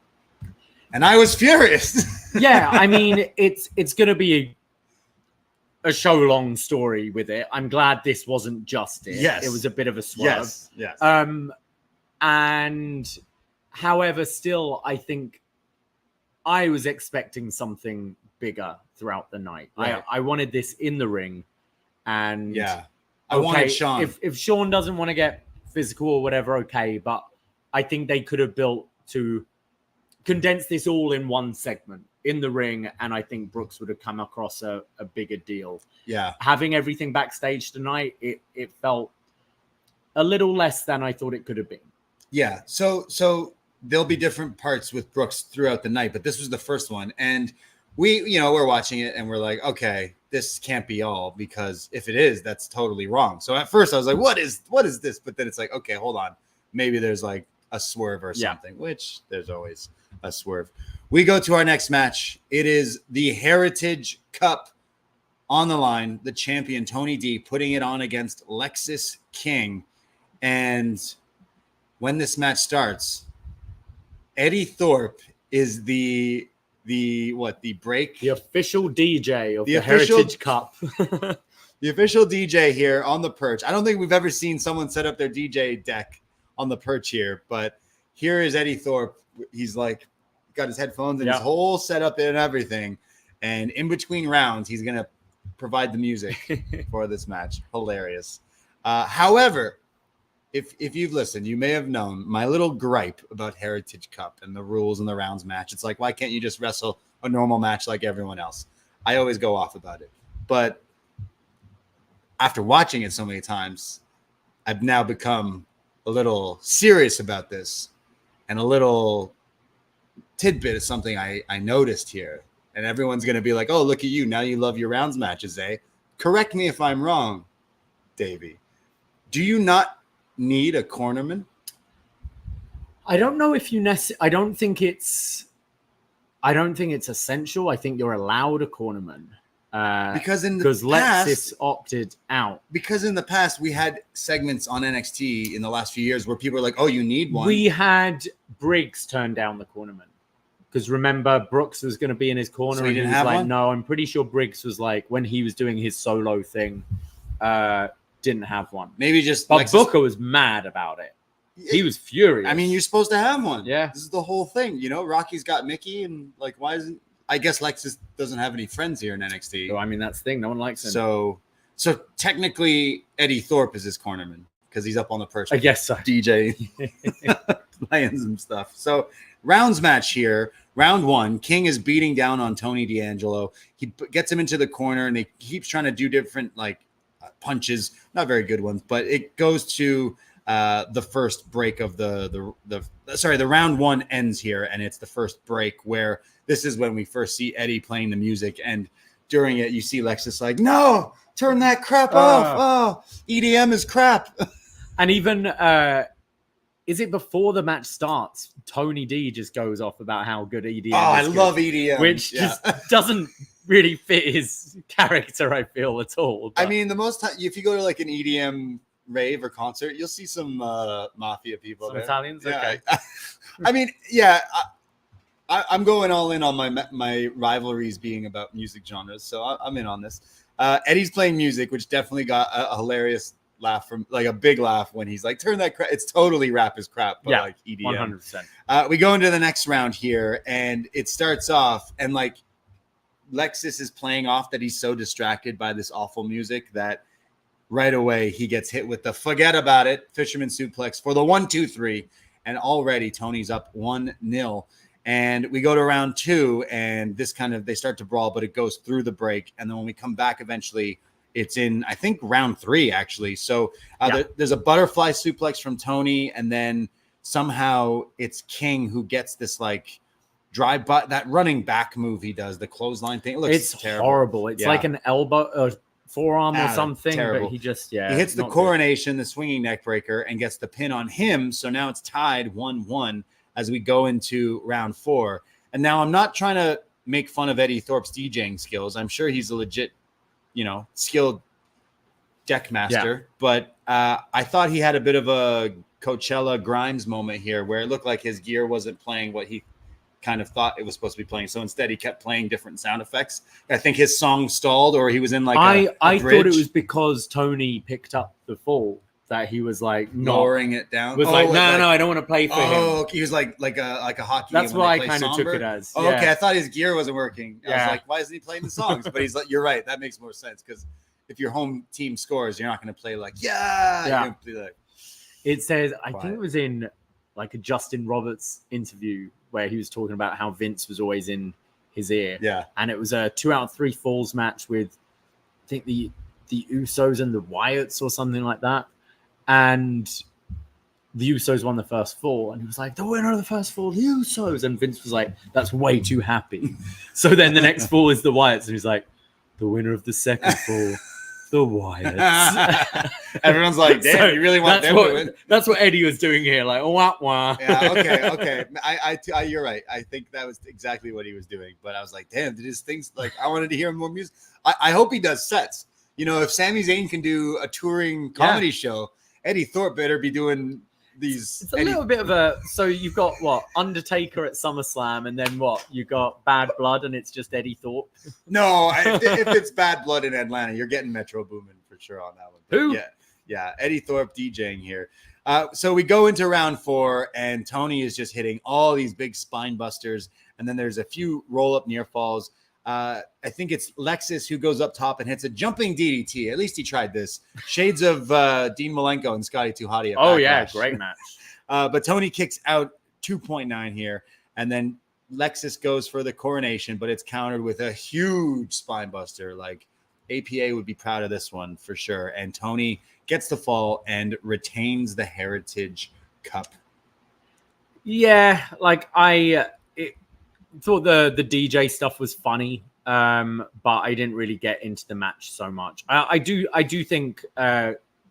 And I was furious. Yeah, I mean, it's going to be a show-long story with it. I'm glad this wasn't just it. Yes. It was a bit of a swerve. Yes. And however, still, I think I was expecting something bigger throughout the night. Right. I wanted this in the ring. And I wanted Shawn. If Shawn doesn't want to get physical or whatever, okay. But I think they could have built to condense this all in one segment in the ring. And I think Brooks would have come across a bigger deal. Yeah. Having everything backstage tonight, it felt a little less than I thought it could have been. Yeah. So there'll be different parts with Brooks throughout the night, but this was the first one. And we're watching it and we're like, okay, this can't be all, because if it is, that's totally wrong. So at first I was like, what is this? But then it's like, okay, hold on. Maybe there's like a swerve or something, which there's always a swerve. We go to our next match. It is the Heritage Cup on the line. The champion, Tony D, putting it on against Lexis King. And when this match starts, Eddie Thorpe is the official DJ of the Heritage Cup. The official DJ here on the perch. I don't think we've ever seen someone set up their DJ deck on the perch here, but here is Eddie Thorpe. He's like got his headphones and his whole setup and everything. And in between rounds, he's going to provide the music for this match. Hilarious. However, if you've listened, you may have known my little gripe about Heritage Cup and the rules and the rounds match. It's like, why can't you just wrestle a normal match like everyone else? I always go off about it. But after watching it so many times, I've now become a little serious about this, and a little tidbit of something I noticed here. And everyone's going to be like, oh, look at you. Now you love your rounds matches, eh? Correct me if I'm wrong, Davie. Do you not need a cornerman? I don't know if you necessarily. I don't think it's essential. I think you're allowed a cornerman. Because Lexis opted out. Because in the past, we had segments on NXT in the last few years where people were like, oh, you need one. We had Briggs turn down the cornerman Because remember, Brooks was going to be in his corner, So he and he didn't was have like, one? no, I'm pretty sure Briggs was like, when he was doing his solo thing, didn't have one. Maybe just But Lexis- Booker was mad about it. He was furious. I mean, you're supposed to have one. Yeah. This is the whole thing. You know, Rocky's got Mickey, and like, why isn't? I guess Lexis doesn't have any friends here in NXT. So, I mean, that's the thing. No one likes him. So technically, Eddie Thorpe is his cornerman because he's up on the purse. I guess so. DJ playing some stuff. So rounds match here. Round 1, King is beating down on Tony D'Angelo. He gets him into the corner, and he keeps trying to do different punches, not very good ones, but it goes to the first break of the round 1 ends here, and it's the first break where this is when we first see Eddie playing the music, and during it you see Lexis like, no, turn that crap off. Oh, EDM is crap. And even is it before the match starts? Tony D just goes off about how good EDM is. I good, love EDM, which just doesn't really fit his character, I feel, at all. I But mean, the most time, if you go to like an EDM rave or concert, you'll see some mafia people some there. Italians, Yeah. okay. I mean, yeah, I'm going all in on my rivalries being about music genres, so I'm in on this. Eddie's playing music, which definitely got a hilarious laugh from like a big laugh when he's like, turn that crap. It's totally rap is crap, but like EDM. 100%. We go into the next round here, and it starts off, and like Lexis is playing off that he's so distracted by this awful music that right away he gets hit with the forget about it fisherman suplex for the 1, 2, 3, and already Tony's up 1-0. And we go to round 2, and this they start to brawl, but it goes through the break, and then when we come back eventually, it's in, I think, round 3, actually. So there's a butterfly suplex from Tony, and then somehow it's King who gets this like drive by, that running back move he does, the clothesline thing. It looks It's terrible. horrible. It's like an elbow, forearm or something, terrible. but he just, He hits the coronation, the swinging neck breaker, and gets the pin on him. So now it's tied 1-1 as we go into round 4. And now I'm not trying to make fun of Eddie Thorpe's DJing skills. I'm sure he's a legit, skilled deck master, but I thought he had a bit of a Coachella Grimes moment here where it looked like his gear wasn't playing what he kind of thought it was supposed to be playing. So instead he kept playing different sound effects. I think his song stalled, or he was in like I bridge. thought it was because Tony picked up the fall that he was like lowering it down. Was no, I don't want to play for him. Oh, he was like a hockey. That's game what when I they kind play of took Somber. it as. Oh, okay, I thought his gear wasn't working. I was like, why isn't he playing the songs? But he's like, you're right. That makes more sense because if your home team scores, you're not going to play like You're gonna play like, it says, I think it was in like a Justin Roberts interview where he was talking about how Vince was always in his ear. Yeah, and it was a 2 out of 3 falls match with, I think the Usos and the Wyatts or something like that. And the Usos won the first fall, and he was like, the winner of the first fall, the Usos. And Vince was like, that's way too happy. So then the next fall is the Wyatts, and he's like, the winner of the second fall, the Wyatts. Everyone's like, damn, So you really want them to win? That's what Eddie was doing here, like, wah, wah. Yeah, okay. I you're right. I think that was exactly what he was doing. But I was like, damn, did his things, like, I wanted to hear more music. I hope he does sets. If Sami Zayn can do a touring comedy show, Eddie Thorpe better be doing these. It's a little bit of a, so you've got what, Undertaker at SummerSlam, and then what, you got Bad Blood, and it's just Eddie Thorpe. No, if it's Bad Blood in Atlanta, you're getting Metro Boomin for sure on that one. But Who? Yeah, Eddie Thorpe DJing here. So we go into round 4, and Tony is just hitting all these big spine busters, and then there's a few roll up near falls. I think it's Lexis who goes up top and hits a jumping DDT. At least he tried this. Shades of Dean Malenko and Scotty 2 Hotty. Oh, yeah, great match. But Tony kicks out 2.9 here, and then Lexis goes for the coronation, but it's countered with a huge spine buster. Like, APA would be proud of this one for sure. And Tony gets the fall and retains the Heritage Cup. Yeah, like I thought the DJ stuff was funny, but I didn't really get into the match so much. I do think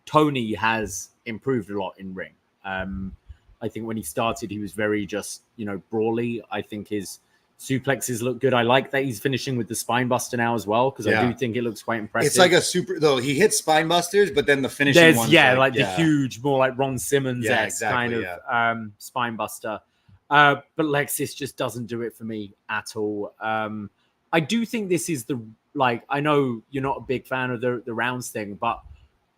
Tony has improved a lot in ring. I think when he started, he was very just brawly. I think his suplexes look good. I like that he's finishing with the spine buster now as well, because I do think it looks quite impressive. It's like a super though. He hits spine busters, but then the finishing one's the huge, more like Ron Simmons kind of spine buster. But Lexis just doesn't do it for me at all. I do think this is I know you're not a big fan of the rounds thing, but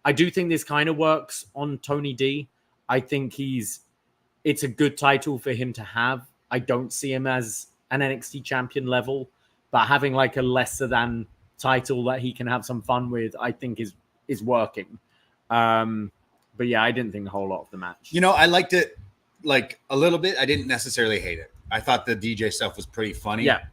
I do think this kind of works on Tony D. I think it's a good title for him to have. I don't see him as an NXT champion level, but having like a lesser than title that he can have some fun with, I think is working. But yeah, I didn't think a whole lot of the match. I liked it like a little bit. I didn't necessarily hate it. I thought the DJ stuff was pretty funny. Yeah.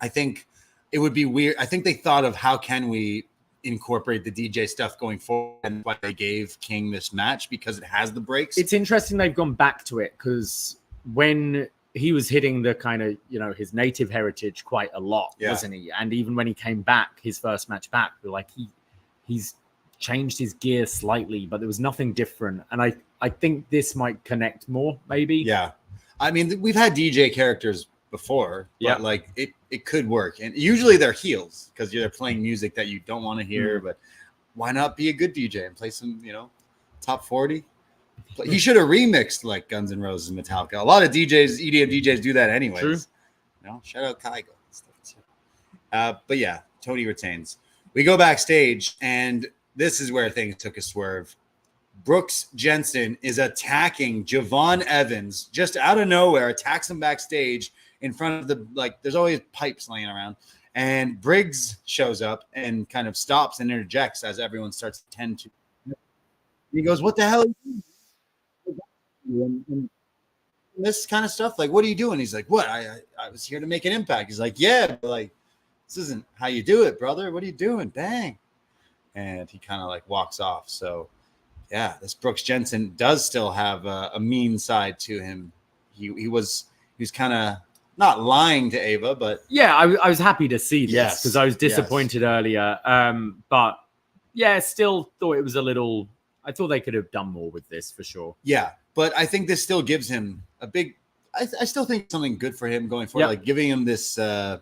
I think it would be weird. I think they thought of how can we incorporate the DJ stuff going forward, and why they gave King this match because it has the breaks. It's interesting they've gone back to it because when he was hitting the kind of, his native heritage quite a lot, wasn't he? And even when he came back, his first match back, we're like, he's changed his gear slightly, but there was nothing different. And I think this might connect more, maybe. Yeah. I mean, we've had DJ characters before, but like it could work. And usually they're heels because they're playing music that you don't want to hear, but why not be a good DJ and play some, top 40? He should have remixed like Guns N' Roses and Metallica. A lot of DJs, EDM DJs do that anyways. True. Shout out Kygo and stuff too. But yeah, Tony retains. We go backstage, and this is where things took a swerve. Brooks Jensen is attacking Javon Evans just out of nowhere, attacks him backstage in front of there's always pipes laying around. And Briggs shows up and kind of stops and interjects as everyone starts to tend to. He goes, "What the hell are you doing?" And this kind of stuff. Like, what are you doing? He's like, "What? I was here to make an impact." He's like, "Yeah, but like, this isn't how you do it, brother. What are you doing? Bang." And he kind of like walks off. So yeah, this Brooks Jensen does still have a mean side to him. He was kind of not lying to Ava, but yeah, I was happy to see this because I was disappointed earlier. But yeah, still thought it was a little. I thought they could have done more with this for sure. Yeah, but I think this still gives him a big. I still think something good for him going forward, like giving him this. I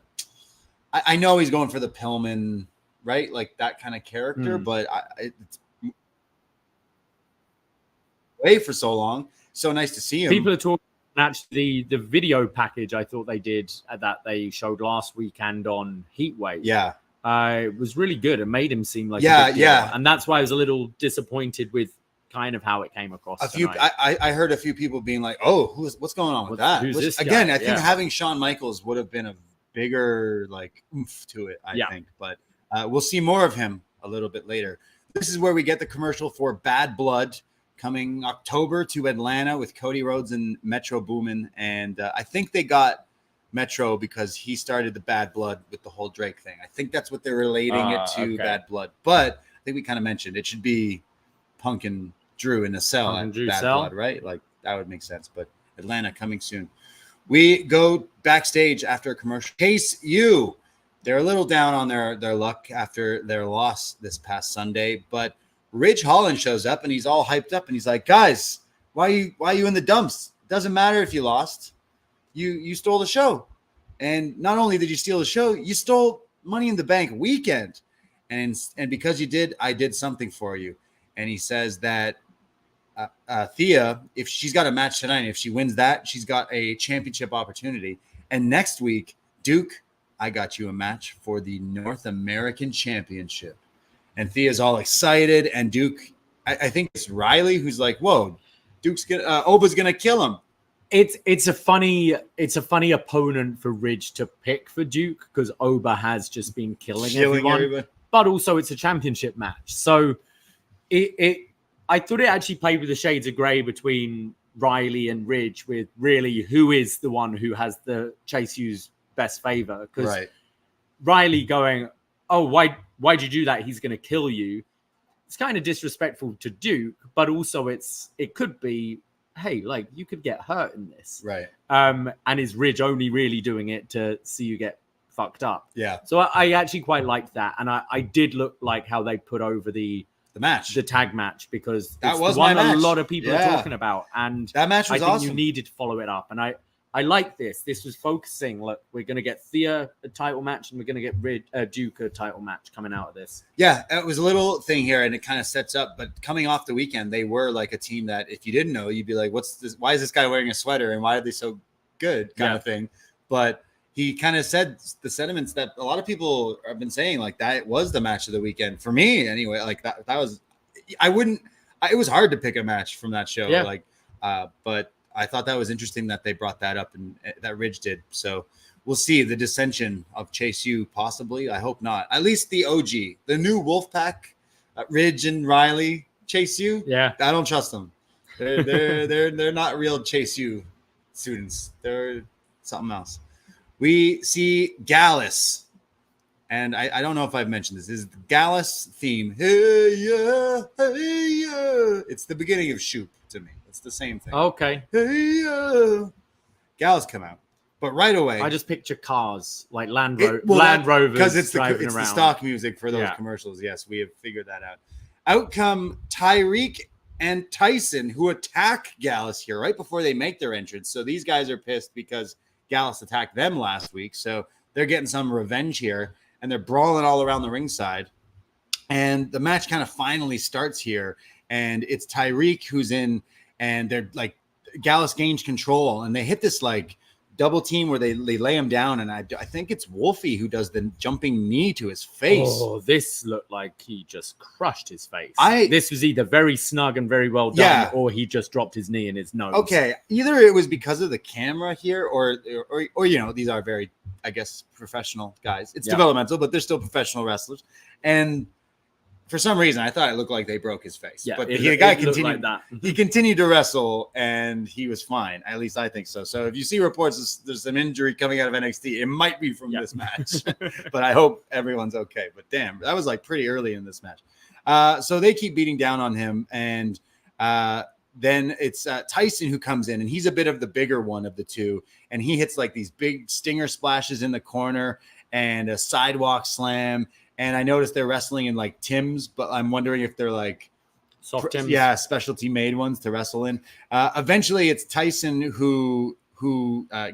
know he's going for the Pillman, right? Like that kind of character, but it's way for so long. So nice to see him. People are talking. Actually, the video package I thought they did that they showed last weekend on Heatwave. Yeah. It was really good. It made him seem like a big deal. And that's why I was a little disappointed with kind of how it came across. I heard a few people being like, "Oh, what's going on with that?" Who's this guy? Again, I think having Shawn Michaels would have been a bigger like oomph to it. I think, but we'll see more of him a little bit later. This is where we get the commercial for Bad Blood coming October to Atlanta with Cody Rhodes and Metro Boomin. And I think they got Metro because he started the Bad Blood with the whole Drake thing. I think that's what they're relating it to, Bad Blood. But I think we kind of mentioned it should be Punk and Drew in a cell at Bad Blood, right? Like that would make sense. But Atlanta coming soon. We go backstage after a commercial. Case U, they're a little down on their luck after their loss this past Sunday, but Ridge Holland shows up and he's all hyped up and he's like, "Guys, why are you in the dumps? It doesn't matter if you lost. You stole the show. And not only did you steal the show, you stole Money in the Bank weekend. And because you did, I did something for you." And he says that Thea, if she's got a match tonight, if she wins that, she's got a championship opportunity. And next week, Duke, I got you a match for the North American Championship. And Thea's all excited. And Duke, I think it's Riley who's like, "Whoa, Oba's gonna kill him." It's a funny opponent for Ridge to pick for Duke because Oba has just been killing everyone. But also it's a championship match. So I thought it actually played with the shades of grey between Riley and Ridge with really who is the one who has the Chase U's best favor. Because Riley going, "Oh, why'd you do that? He's going to kill you." It's kind of disrespectful to Duke, but also it could be, hey, like you could get hurt in this. Right. And is Ridge only really doing it to see you get fucked up? Yeah. So I actually quite liked that. And I did look like how they put over the match, the tag match, because that was the one my match. A lot of people are talking about. And that match was I think awesome. You needed to follow it up. And I like this. This was focusing. Look, we're going to get Thea a title match, and we're going to get Duke a title match coming out of this. Yeah, it was a little thing here, and it kind of sets up. But coming off the weekend, they were like a team that if you didn't know, you'd be like, "What's this? Why is this guy wearing a sweater? And why are they so good kind of thing. But he kind of said the sentiments that a lot of people have been saying, like that was the match of the weekend for me anyway. Like that was, it was hard to pick a match from that show. But I thought that was interesting that they brought that up and that Ridge did. So we'll see the dissension of Chase U possibly. I hope not. At least the OG, the new Wolfpack, Ridge and Riley, Chase U. Yeah, I don't trust them. They're not real Chase U students. They're something else. We see Gallus, and I don't know if I've mentioned this. This is the Gallus theme. Hey yeah, hey yeah. It's the beginning of Shoop to me. It's the same thing. Okay. Hey yeah. Gallus come out, but right away I just picture cars like Land Rovers because it's driving the around. stock music for those commercials. Yes, we have figured that out. Out come Tyriek and Tyson, who attack Gallus here right before they make their entrance. So these guys are pissed because Gallus attacked them last week. So they're getting some revenge here, and they're brawling all around the ringside. And the match kind of finally starts here, and it's Tyriek who's in, and they're like, Gallus gains control, and they hit this like double team where they lay him down, and I think it's Wolfie who does the jumping knee to his face. Oh, this looked like he just crushed his face. This was either very snug and very well done, or he just dropped his knee in his nose. Okay, either it was because of the camera here, or you know, these are very, I guess, professional guys. It's developmental, but they're still professional wrestlers, and for some reason, I thought it looked like they broke his face. Yeah, but the guy continued like that. He continued to wrestle, and he was fine. At least I think so. So if you see reports there's some injury coming out of NXT, it might be from this match. But I hope everyone's okay. But damn, that was like pretty early in this match. So they keep beating down on him, and then it's Tyson who comes in, and he's a bit of the bigger one of the two, and he hits like these big stinger splashes in the corner and a sidewalk slam. And I noticed they're wrestling in like Timbs, but I'm wondering if they're like soft Timbs. Yeah, specialty made ones to wrestle in. Eventually, it's Tyson who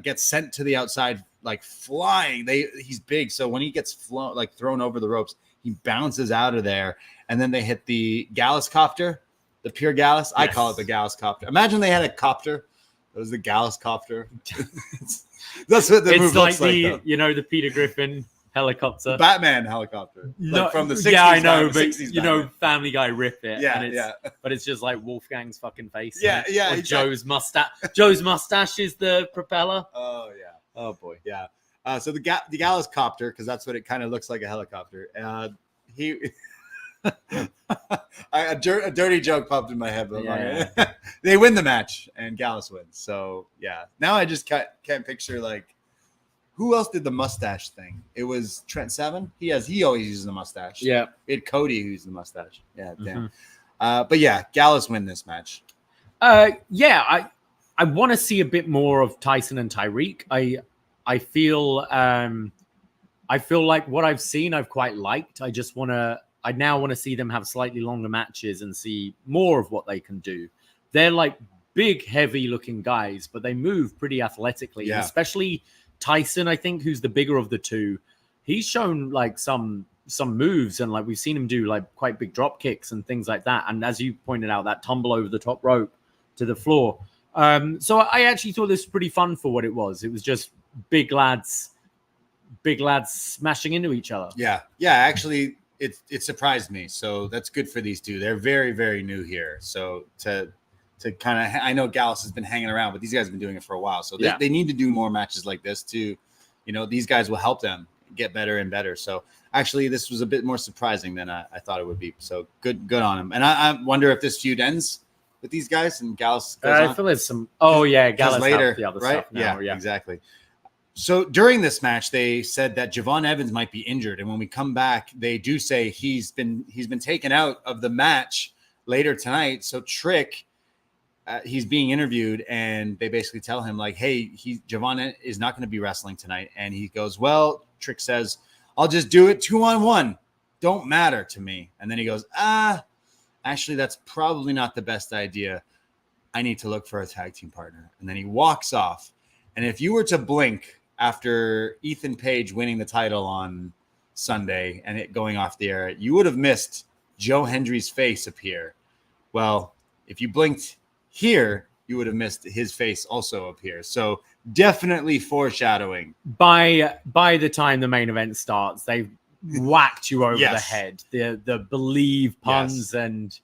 gets sent to the outside, like flying. He's big, so when he gets thrown over the ropes, he bounces out of there. And then they hit the Gallus copter, the pure Gallus. Yes. I call it the Gallus copter. Imagine they had a copter. It was the Gallus copter. That's what the move looks like. It's like the Peter Griffin helicopter, Batman helicopter, like from the 60s. Yeah, I know, but Family Guy rip it. Yeah, but it's just like Wolfgang's fucking face. Yeah. Or Joe's mustache. Joe's mustache is the propeller. Oh yeah. Oh boy. Yeah. So the Gallus copter, because that's what it kind of looks like, a helicopter. A dirty joke popped in my head. But they win the match, and Gallus wins. So yeah, now I just can't picture like. Who else did the mustache thing? It was Trent Seven. He always uses the mustache. Yeah. We had Cody who used the mustache. Yeah, damn. But yeah, Gallus win this match. I want to see a bit more of Tyson and Tyriek. I feel like what I've seen I've quite liked. I now want to see them have slightly longer matches and see more of what they can do. They're like big, heavy looking guys, but they move pretty athletically, yeah. Especially Tyson, I think, who's the bigger of the two. He's shown like some moves, and like we've seen him do like quite big drop kicks and things like that. And as you pointed out, that tumble over the top rope to the floor. So I actually thought this was pretty fun for what it was. It was just big lads smashing into each other. Yeah. Actually, it surprised me. So that's good for these two. They're very, very new here. So to kind of, I know Gallus has been hanging around, but these guys have been doing it for a while. So they need to do more matches like this too. These guys will help them get better and better. So actually, this was a bit more surprising than I thought it would be. So good on him. And I wonder if this feud ends with these guys and Gallus goes on. I feel there's some. Oh yeah, Gallus later, the other right? stuff now. Yeah, exactly. So during this match, they said that Javon Evans might be injured, and when we come back, they do say he's been taken out of the match later tonight. So Trick. He's being interviewed, and they basically tell him like, hey, Javon is not going to be wrestling tonight. And he goes, well, Trick says, I'll just do it 2-on-1. Don't matter to me. And then he goes, actually, that's probably not the best idea. I need to look for a tag team partner. And then he walks off. And if you were to blink after Ethan Page winning the title on Sunday and it going off the air, you would have missed Joe Hendry's face appear. Well, if you blinked here, you would have missed his face also appear. So definitely foreshadowing. By the time the main event starts, they've whacked you over the Yes. head. The believe puns Yes. and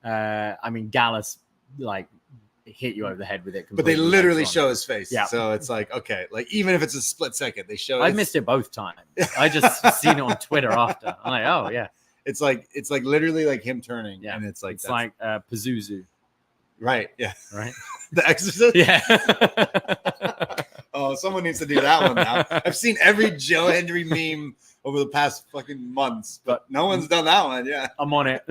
I mean Gallus like hit you over the head with it. But they completely literally later on. show his face. Yeah. So it's like, okay, like even if it's a split second, they show I missed it both times. I just seen it on Twitter after. I'm like, oh yeah. It's like literally like him turning. Yeah. And it's like It's like Pazuzu. right. Yeah. Right? The Exorcist. Yeah. Oh, someone needs to do that one now. I've seen every Joe Hendry meme over the past fucking months, but no one's done that one. Yeah. I'm on it.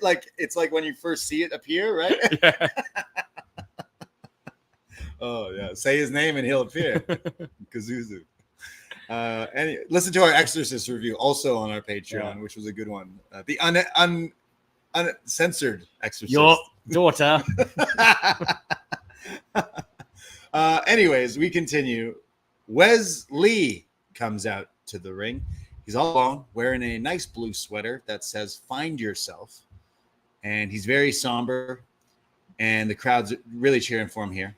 Like it's like when you first see it appear, right? Yeah. Oh yeah. Say his name and he'll appear. Kazuzu. And listen to our Exorcist review also on our Patreon, which was a good one. The uncensored Exorcist. Your daughter. Anyways, we continue. Wes Lee comes out to the ring. He's all alone, wearing a nice blue sweater that says "Find Yourself," and he's very somber. And the crowd's really cheering for him here.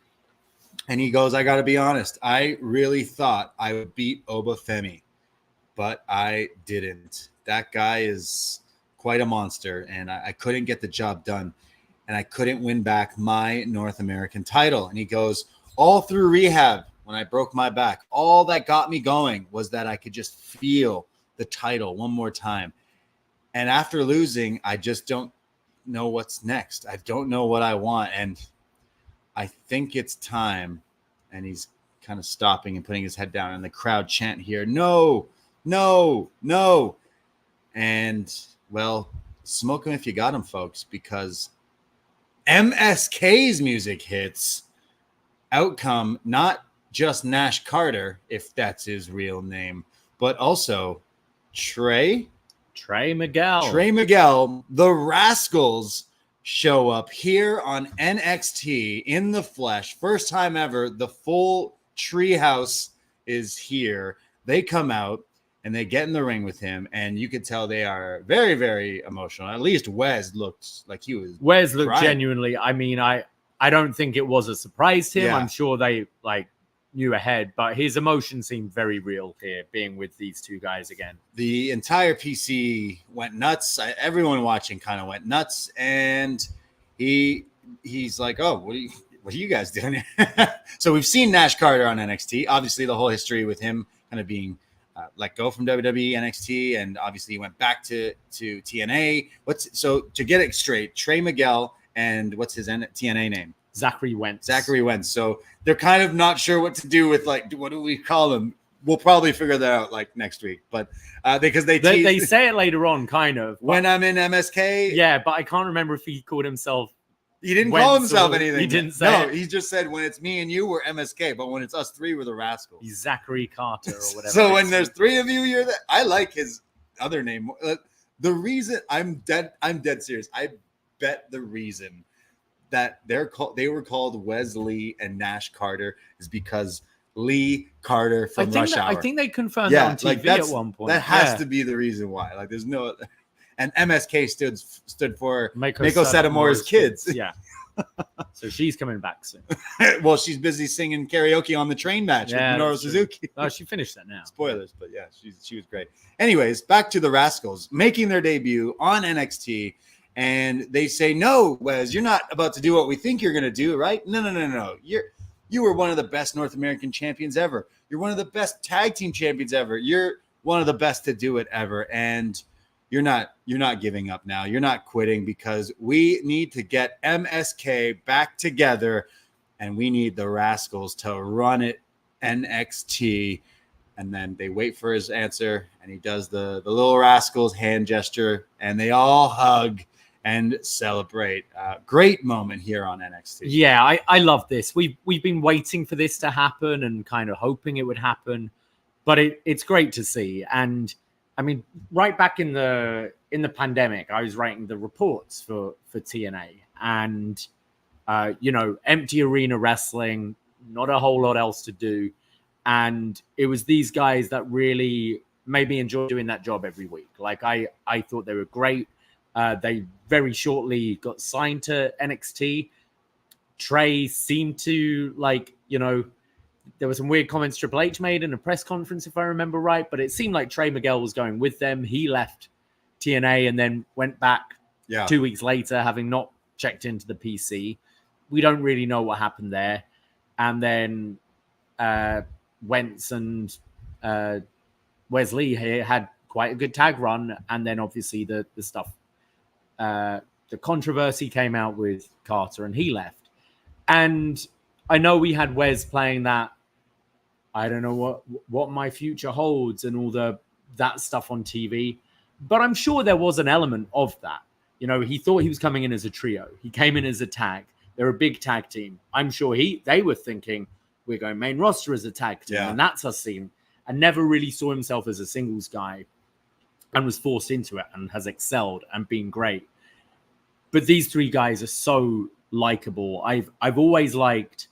And he goes, "I got to be honest. I really thought I would beat OBA Femi, but I didn't. That guy is quite a monster, and I couldn't get the job done, and I couldn't win back my North American title." And he goes, "All through rehab, when I broke my back, all that got me going was that I could just feel the title one more time. And after losing, I just don't know what's next. I don't know what I want. And I think it's time." And he's kind of stopping and putting his head down, and the crowd chant here, "No, no, no." And, well, smoke him if you got him, folks, because MSK's music hits. Out come not just Nash Carter, if that's his real name, but also Trey Miguel. The Rascalz show up here on NXT in the flesh. First time ever, the full treehouse is here. They come out and they get in the ring with him, and you could tell they are very, very emotional. At least Wes looked like he was. Wes looked crying. genuinely. I mean, I don't think it was a surprise to him. Yeah. I'm sure they knew ahead, but his emotion seemed very real here, being with these two guys again. The entire PC went nuts. Everyone watching kind of went nuts, and he's like, "Oh, what are you guys doing here?" So we've seen Nash Carter on NXT. Obviously, the whole history with him kind of being let go from WWE NXT, and obviously he went back to TNA. So to get it straight, Trey Miguel and what's his TNA name? Zachary Wentz. So they're kind of not sure what to do with, like, what do we call him? We'll probably figure that out like next week. But because they say it later on, kind of. When I'm in MSK. Yeah, but I can't remember if he called himself. He didn't Wentz call himself or, anything. He didn't say. No, it. he just said when it's me and you, we're MSK. But when it's us three, we're the Rascalz. He's Zachary Carter or whatever. So when there's three of you, you're the. I like his other name. The reason I'm dead serious. I bet the reason that they were called Wes Lee and Nash Carter is because Lee Carter from Rush Hour. I think they confirmed that on TV at one point. That has to be the reason why. Like, there's no. And MSK stood for Mako Satomura's kids. Yeah. So she's coming back soon. Well, she's busy singing karaoke on the train match with Minoru Suzuki. Oh, she finished that now. Spoilers, but yeah, she was great. Anyways, back to the Rascalz making their debut on NXT, and they say, "No, Wes, you're not about to do what we think you're going to do, right? No. You were one of the best North American champions ever. You're one of the best tag team champions ever. You're one of the best to do it ever, and you're not giving up now. You're not quitting, because we need to get MSK back together, and we need the Rascalz to run it NXT." And then they wait for his answer, and he does the little Rascalz hand gesture, and they all hug and celebrate. Great moment here on NXT. Yeah, I love this. We've been waiting for this to happen and kind of hoping it would happen, but it's great to see. And I mean, right back in the pandemic, I was writing the reports for TNA, and empty arena wrestling, not a whole lot else to do. And it was these guys that really made me enjoy doing that job every week. Like, I thought they were great. They very shortly got signed to NXT. Trey seemed to there were some weird comments Triple H made in a press conference, if I remember right, but it seemed like Trey Miguel was going with them. He left TNA and then went back 2 weeks later, having not checked into the PC. We don't really know what happened there. And then Wentz and Wes Lee had quite a good tag run. And then obviously the stuff, the controversy came out with Carter and he left. And I know we had Wes playing that, I don't know what my future holds and all that stuff on TV. But I'm sure there was an element of that. He thought he was coming in as a trio. He came in as a tag. They're a big tag team. I'm sure they were thinking, we're going main roster as a tag team. Yeah. And that's us seen. And never really saw himself as a singles guy and was forced into it and has excelled and been great. But these three guys are so likable. I've always liked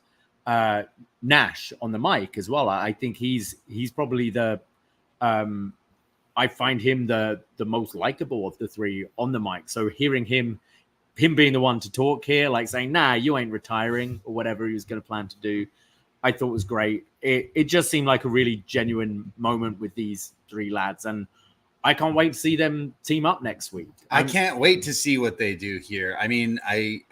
Nash on the mic as well. I think he's probably I find him the most likable of the three on the mic. So hearing him being the one to talk here, like saying, nah, you ain't retiring or whatever he was going to plan to do, I thought was great. It just seemed like a really genuine moment with these three lads. And I can't wait to see them team up next week. I can't wait to see what they do here. I mean, I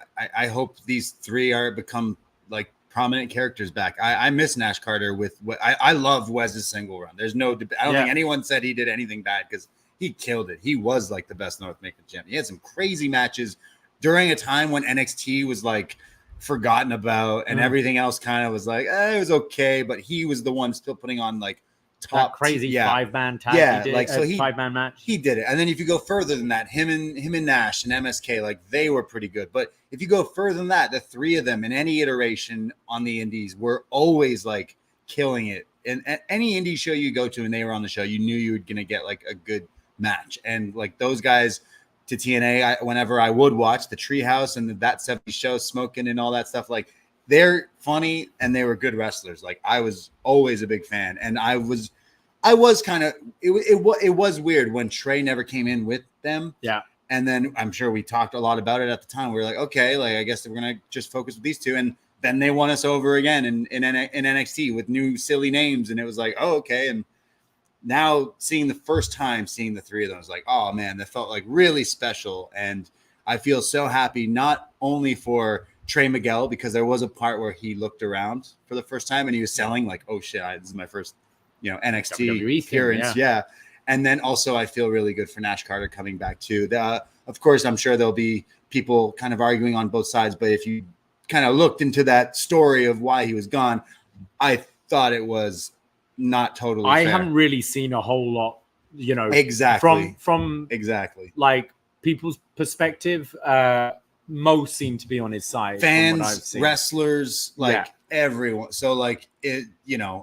hope these three become like prominent characters back. I miss Nash Carter I love Wes's single run. There's no debate. I don't think anyone said he did anything bad because he killed it. He was like the best North American champion. He had some crazy matches during a time when NXT was like forgotten about and everything else kind of was like, it was okay, but he was the one still putting on like top that crazy 5-man tag. He 5-man match. He did it. And then if you go further than that, him and Nash and MSK, like they were pretty good. But if you go further than that, the three of them in any iteration on the indies were always like killing it. And at any indie show you go to and they were on the show, you knew you were going to get like a good match. And like those guys to TNA, whenever I would watch the Treehouse and that 70s show, Smoking and all that stuff, like they're funny and they were good wrestlers. Like I was always a big fan, and I was kind of it was weird when Trey never came in with them. Yeah, and then I'm sure we talked a lot about it at the time. We were like, okay, like I guess we're gonna just focus with these two, and then they won us over again in NXT with new silly names, and it was like, oh, okay, and. Now seeing the three of them, I was like, oh man, that felt like really special. And I feel so happy, not only for Trey Miguel, because there was a part where he looked around for the first time and he was selling like, oh shit, this is my first, NXT WWE appearance. Yeah. And then also I feel really good for Nash Carter coming back too. Of course, I'm sure there'll be people kind of arguing on both sides, but if you kind of looked into that story of why he was gone, I thought it was not totally fair. Haven't really seen a whole lot, exactly from exactly like people's perspective. Most seem to be on his side. Fans, wrestlers, everyone. So like it,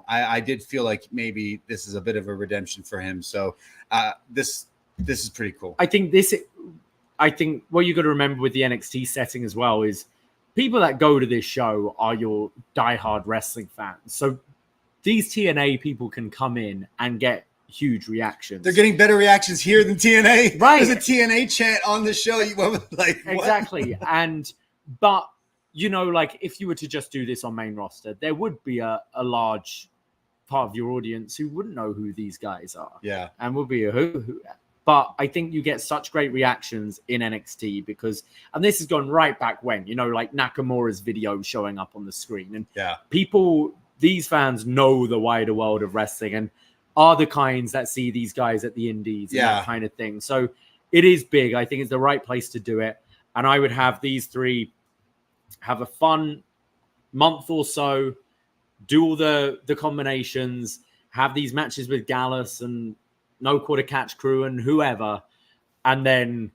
I did feel like maybe this is a bit of a redemption for him. So this is pretty cool. I think what you got to remember with the NXT setting as well is people that go to this show are your diehard wrestling fans. So these TNA people can come in and get huge reactions. They're getting better reactions here than TNA. Right. There's a TNA chant on the show. You like exactly. But like if you were to just do this on main roster, there would be a large part of your audience who wouldn't know who these guys are. Yeah. And would be a who. But I think you get such great reactions in NXT because, and this has gone right back when, like Nakamura's video showing up on the screen. And these fans know the wider world of wrestling and are the kinds that see these guys at the indies and that kind of thing. So it is big. I think it's the right place to do it. And I would have these three have a fun month or so, do all the combinations, have these matches with Gallus and No Quarter Catch Crew and whoever. And then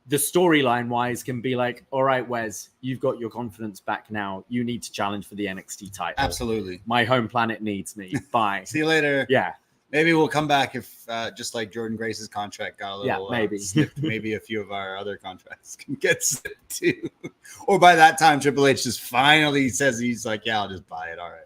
the storyline wise can be like, all right, Wes, you've got your confidence back now. You need to challenge for the NXT title. Absolutely. My home planet needs me. Bye. See you later. Yeah. Maybe we'll come back if just like Jordan Grace's contract got a little maybe. snipped. Maybe a few of our other contracts can get snipped too. Or by that time, Triple H just finally says he's like, yeah, I'll just buy it. All right.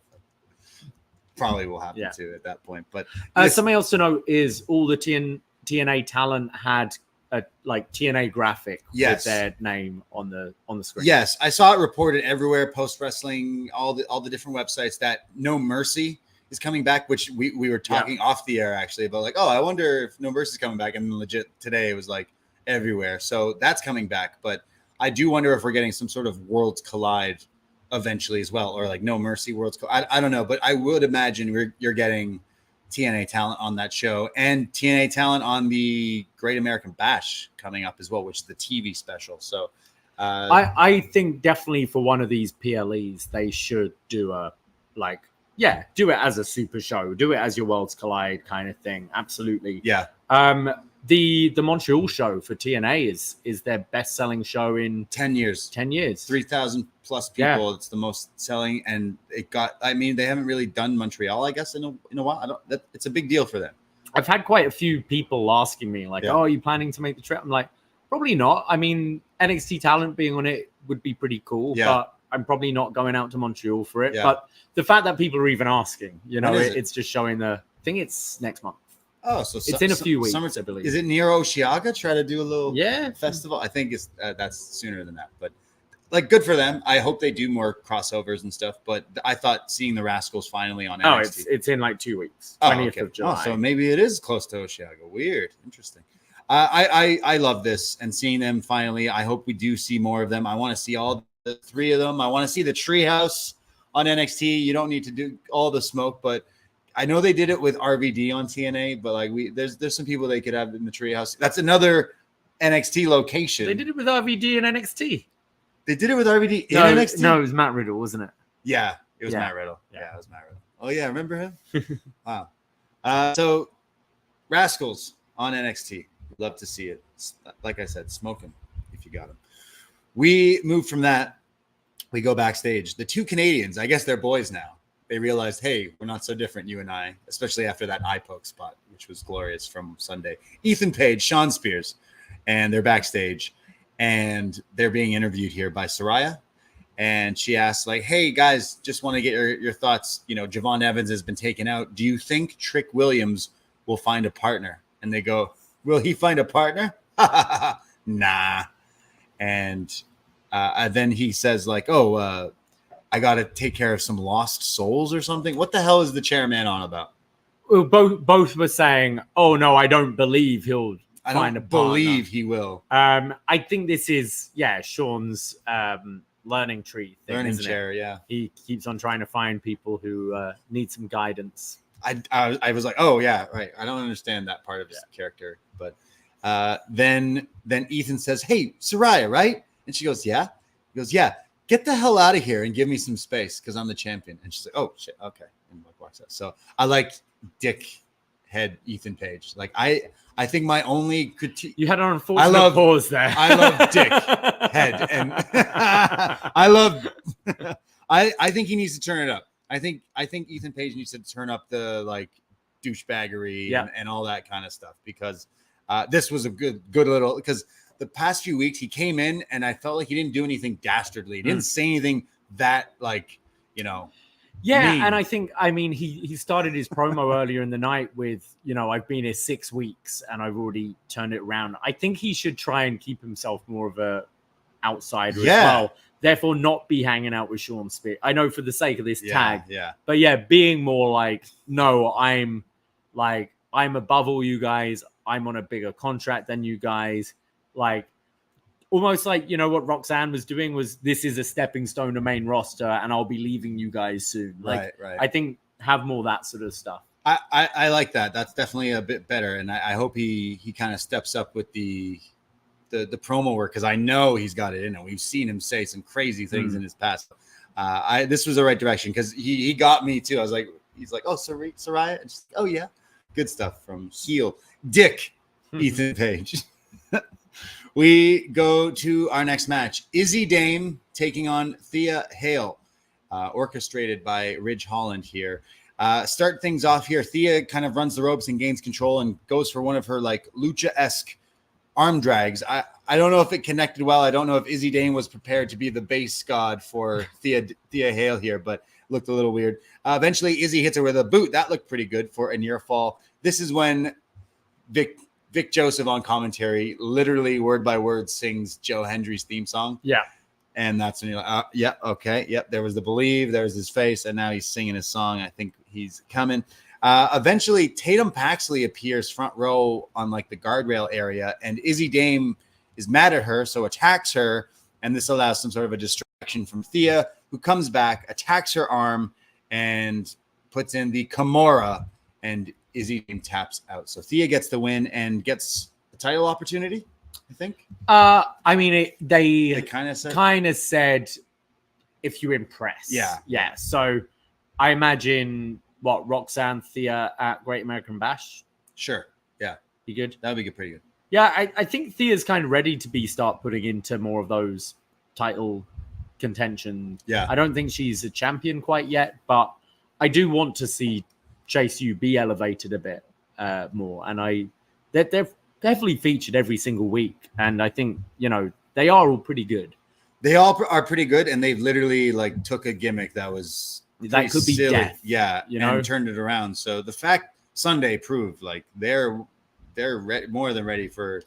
Probably will happen too at that point. But something else to note is all the TNA talent had a like TNA graphic Yes. with their name on the screen. Yes, I saw it reported everywhere, Post Wrestling, all the different websites, that No Mercy is coming back, which we were talking off the air actually about, like, oh, I wonder if No Mercy is coming back, and legit today it was like everywhere. So that's coming back, but I do wonder if we're getting some sort of Worlds Collide eventually as well, or like No Mercy Worlds Collide. I don't know, but I would imagine you're getting TNA talent on that show, and TNA talent on the Great American Bash coming up as well, which is the TV special. So I think definitely for one of these PLEs, they should do do it as a super show, do it as your Worlds Collide kind of thing. Absolutely. Yeah. The Montreal show for TNA is their best selling show in 10 years. 3,000 plus people. Yeah. It's the most selling, and it got. I mean, they haven't really done Montreal, I guess, in a while. It's a big deal for them. I've had quite a few people asking me, like, "Oh, are you planning to make the trip?" I'm like, probably not. I mean, NXT talent being on it would be pretty cool, but I'm probably not going out to Montreal for it. Yeah. But the fact that people are even asking, When is it? it's just showing I think it's next month. Oh, so it's in a few weeks, I believe. Is it near Oshiaga? Try to do a little Yeah. festival. I think it's that's sooner than that, but like, good for them. I hope they do more crossovers and stuff. But I thought seeing the Rascalz finally on NXT. It's in like 2 weeks, Oh, 20th okay. of July. Oh, so maybe it is close to Oshiaga. Weird, interesting. I love this, and seeing them finally. I hope we do see more of them. I want to see all the three of them. I want to see the Treehouse on NXT. You don't need to do all the smoke, but I know they did it with RVD on TNA. But like, there's some people they could have in the Treehouse. That's another NXT location. They did it with RVD and NXT. They did it with RVD in No, NXT. no, it was Matt Riddle, wasn't it? Yeah, it was Yeah. Matt Riddle. Yeah. Yeah, it was Matt Riddle. Oh yeah, remember him? Wow. So Rascalz on NXT. Love to see it. Like I said, smoke him if you got him. We move from that. We go backstage. The two Canadians, I guess they're boys now. They realized, hey, we're not so different, you and I, especially after that eye poke spot, which was glorious from Sunday. Ethan Page, Shawn Spears, and they're backstage, and they're being interviewed here by Saraya. And she asks, like, hey, guys, just want to get your thoughts. You know, Javon Evans has been taken out. Do you think Trick Williams will find a partner? And they go, will he find a partner? Nah. And then he says, like, oh, I got to take care of some lost souls or something. What the hell is the chairman on about? Well, both were saying, oh, no, I don't believe he'll find a partner. Believe he will. I think this is, Sean's learning tree thing, Learning isn't chair, it? yeah. He keeps on trying to find people who need some guidance. I was like, oh yeah, right. I don't understand that part of his character, but then Ethan says, hey, Saraya, right? And she goes, yeah. He goes, yeah. Get the hell out of here and give me some space because I'm the champion. And she's like, oh shit, okay. And like walks out. So I like dick head Ethan Page. Like I think my only critique. You had an unfortunate pause there. I love dick head, and I think he needs to turn it up. I think Ethan Page needs to turn up the like douchebaggery and all that kind of stuff, because this was a good little, because the past few weeks he came in and I felt like he didn't do anything dastardly. He didn't say anything that, like, you know. Yeah, mean. and I think, I mean, he started his promo earlier in the night with, you know, I've been here 6 weeks and I've already turned it around. I think he should try and keep himself more of a outsider as well. Therefore, not be hanging out with Shawn Spears. I know for the sake of this tag. Yeah. But yeah, being more like, no, I'm above all you guys. I'm on a bigger contract than you guys. Like, almost like, you know, what Roxanne was doing was, this is a stepping stone to main roster and I'll be leaving you guys soon. Like, right. I think have more that sort of stuff. I like that. That's definitely a bit better. And I hope he kind of steps up with the promo work, because I know he's got it in him. We've seen him say some crazy things in his past. This was the right direction, because he got me too. I was like, he's like, oh, Saraya? And she's like, oh yeah. Good stuff from heel Dick Ethan Page. We go to our next match. Izzy Dame taking on Thea Hale, orchestrated by Ridge Holland here. Start things off here. Thea kind of runs the ropes and gains control and goes for one of her like lucha-esque arm drags. I don't know if it connected well. I don't know if Izzy Dame was prepared to be the base god for Thea Hale here, but looked a little weird. Eventually, Izzy hits her with a boot. That looked pretty good for a near fall. This is when Vic Joseph on commentary, literally word by word sings Joe Hendry's theme song. Yeah. And that's when you're like, yeah, okay. Yep. There was the believe, there's his face, and now he's singing his song. I think he's coming. Eventually, Tatum Paxley appears front row on like the guardrail area, and Izzy Dame is mad at her, so attacks her. And this allows some sort of a distraction from Thea, who comes back, attacks her arm, and puts in the Kimura, and Izzy Dame taps out. So Thea gets the win and gets a title opportunity, I think. I mean, they kind of said, if you impress. Yeah. So I imagine Roxanne, Thea at Great American Bash. Sure. Yeah. Be good. That would be good. Pretty good. Yeah, I think Thea's kind of ready to start putting into more of those title contention. Yeah. I don't think she's a champion quite yet, but I do want to see Chase U be elevated a bit more. And they're definitely featured every single week. And I think, they are all pretty good. They all are pretty good. And they've literally like took a gimmick that was that could be silly. death. Yeah. And turned it around. So the fact Sunday proved like they're more than ready for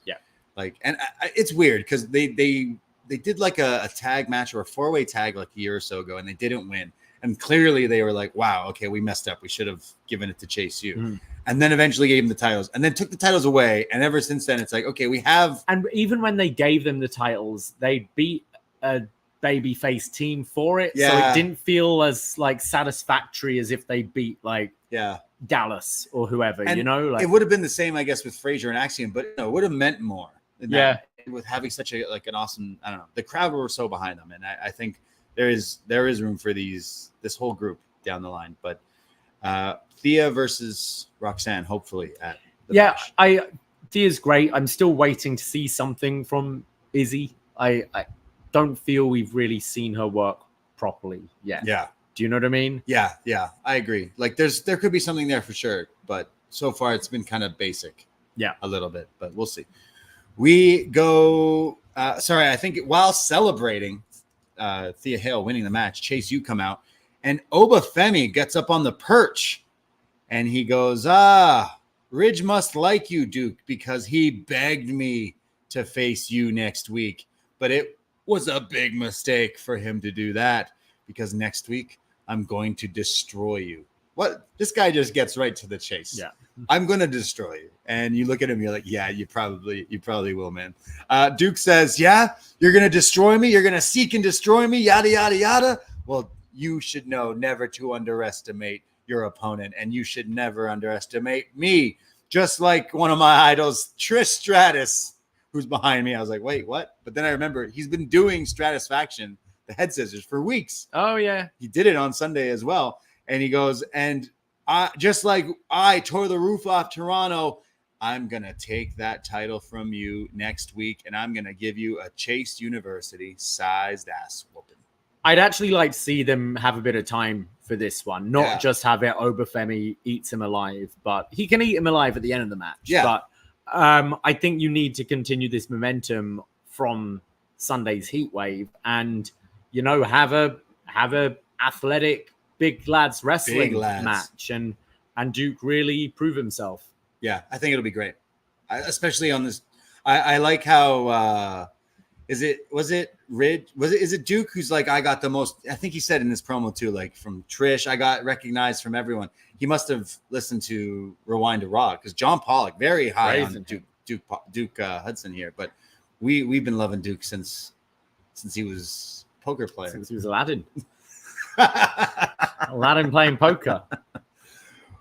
and it's weird because they did like a tag match or a 4-way tag like a year or so ago, and they didn't win. And clearly they were like, wow, okay, we messed up. We should have given it to Chase U. Mm. And then eventually gave them the titles and then took the titles away. And ever since then, it's like, okay, we have. And even when they gave them the titles, they beat a babyface team for it. Yeah. So it didn't feel as like satisfactory as if they beat like Gallus or whoever, and like, it would have been the same, I guess, with Frazier and Axiom, but it would have meant more. With having such an awesome, I don't know, the crowd were so behind them. And I think there is room for this whole group down the line, but Thea versus Roxanne, hopefully at the match. Thea's great. I'm still waiting to see something from Izzy. I don't feel we've really seen her work properly yet. Yeah. Do you know what I mean? Yeah, I agree. Like there could be something there for sure, but so far it's been kind of basic. Yeah, a little bit, but we'll see. We go. I think while celebrating Thea Hale winning the match, Chase U come out, and Oba Femi gets up on the perch, and he goes, Ridge must like you, Duke, because he begged me to face you next week, but it was a big mistake for him to do that because next week I'm going to destroy you. What? This guy just gets right to the chase. Yeah. I'm going to destroy you. And you look at him, you're like, yeah, you probably will, man. Duke says, yeah, you're going to destroy me. You're going to seek and destroy me. Yada, yada, yada. Well, you should know never to underestimate your opponent. And you should never underestimate me. Just like one of my idols, Trish Stratus, who's behind me. I was like, wait, what? But then I remember he's been doing Stratisfaction, the head scissors, for weeks. Oh, yeah. He did it on Sunday as well. And he goes, and just like I tore the roof off Toronto, I'm going to take that title from you next week, and I'm going to give you a Chase University-sized ass whooping. I'd actually like to see them have a bit of time for this one, not just have it Obafemi eats him alive, but he can eat him alive at the end of the match. Yeah. But I think you need to continue this momentum from Sunday's Heatwave and, have a athletic big lads wrestling match and Duke really prove himself. Yeah, I think it'll be great. Especially on this. I like how is it Duke who's like, I got the most, I think he said in this promo too, like from Trish, I got recognized from everyone. He must have listened to Rewind to Raw because John Pollock, very high on Duke Hudson here, but we've been loving Duke since he was poker player. Since he was Aladdin. Aladdin playing poker.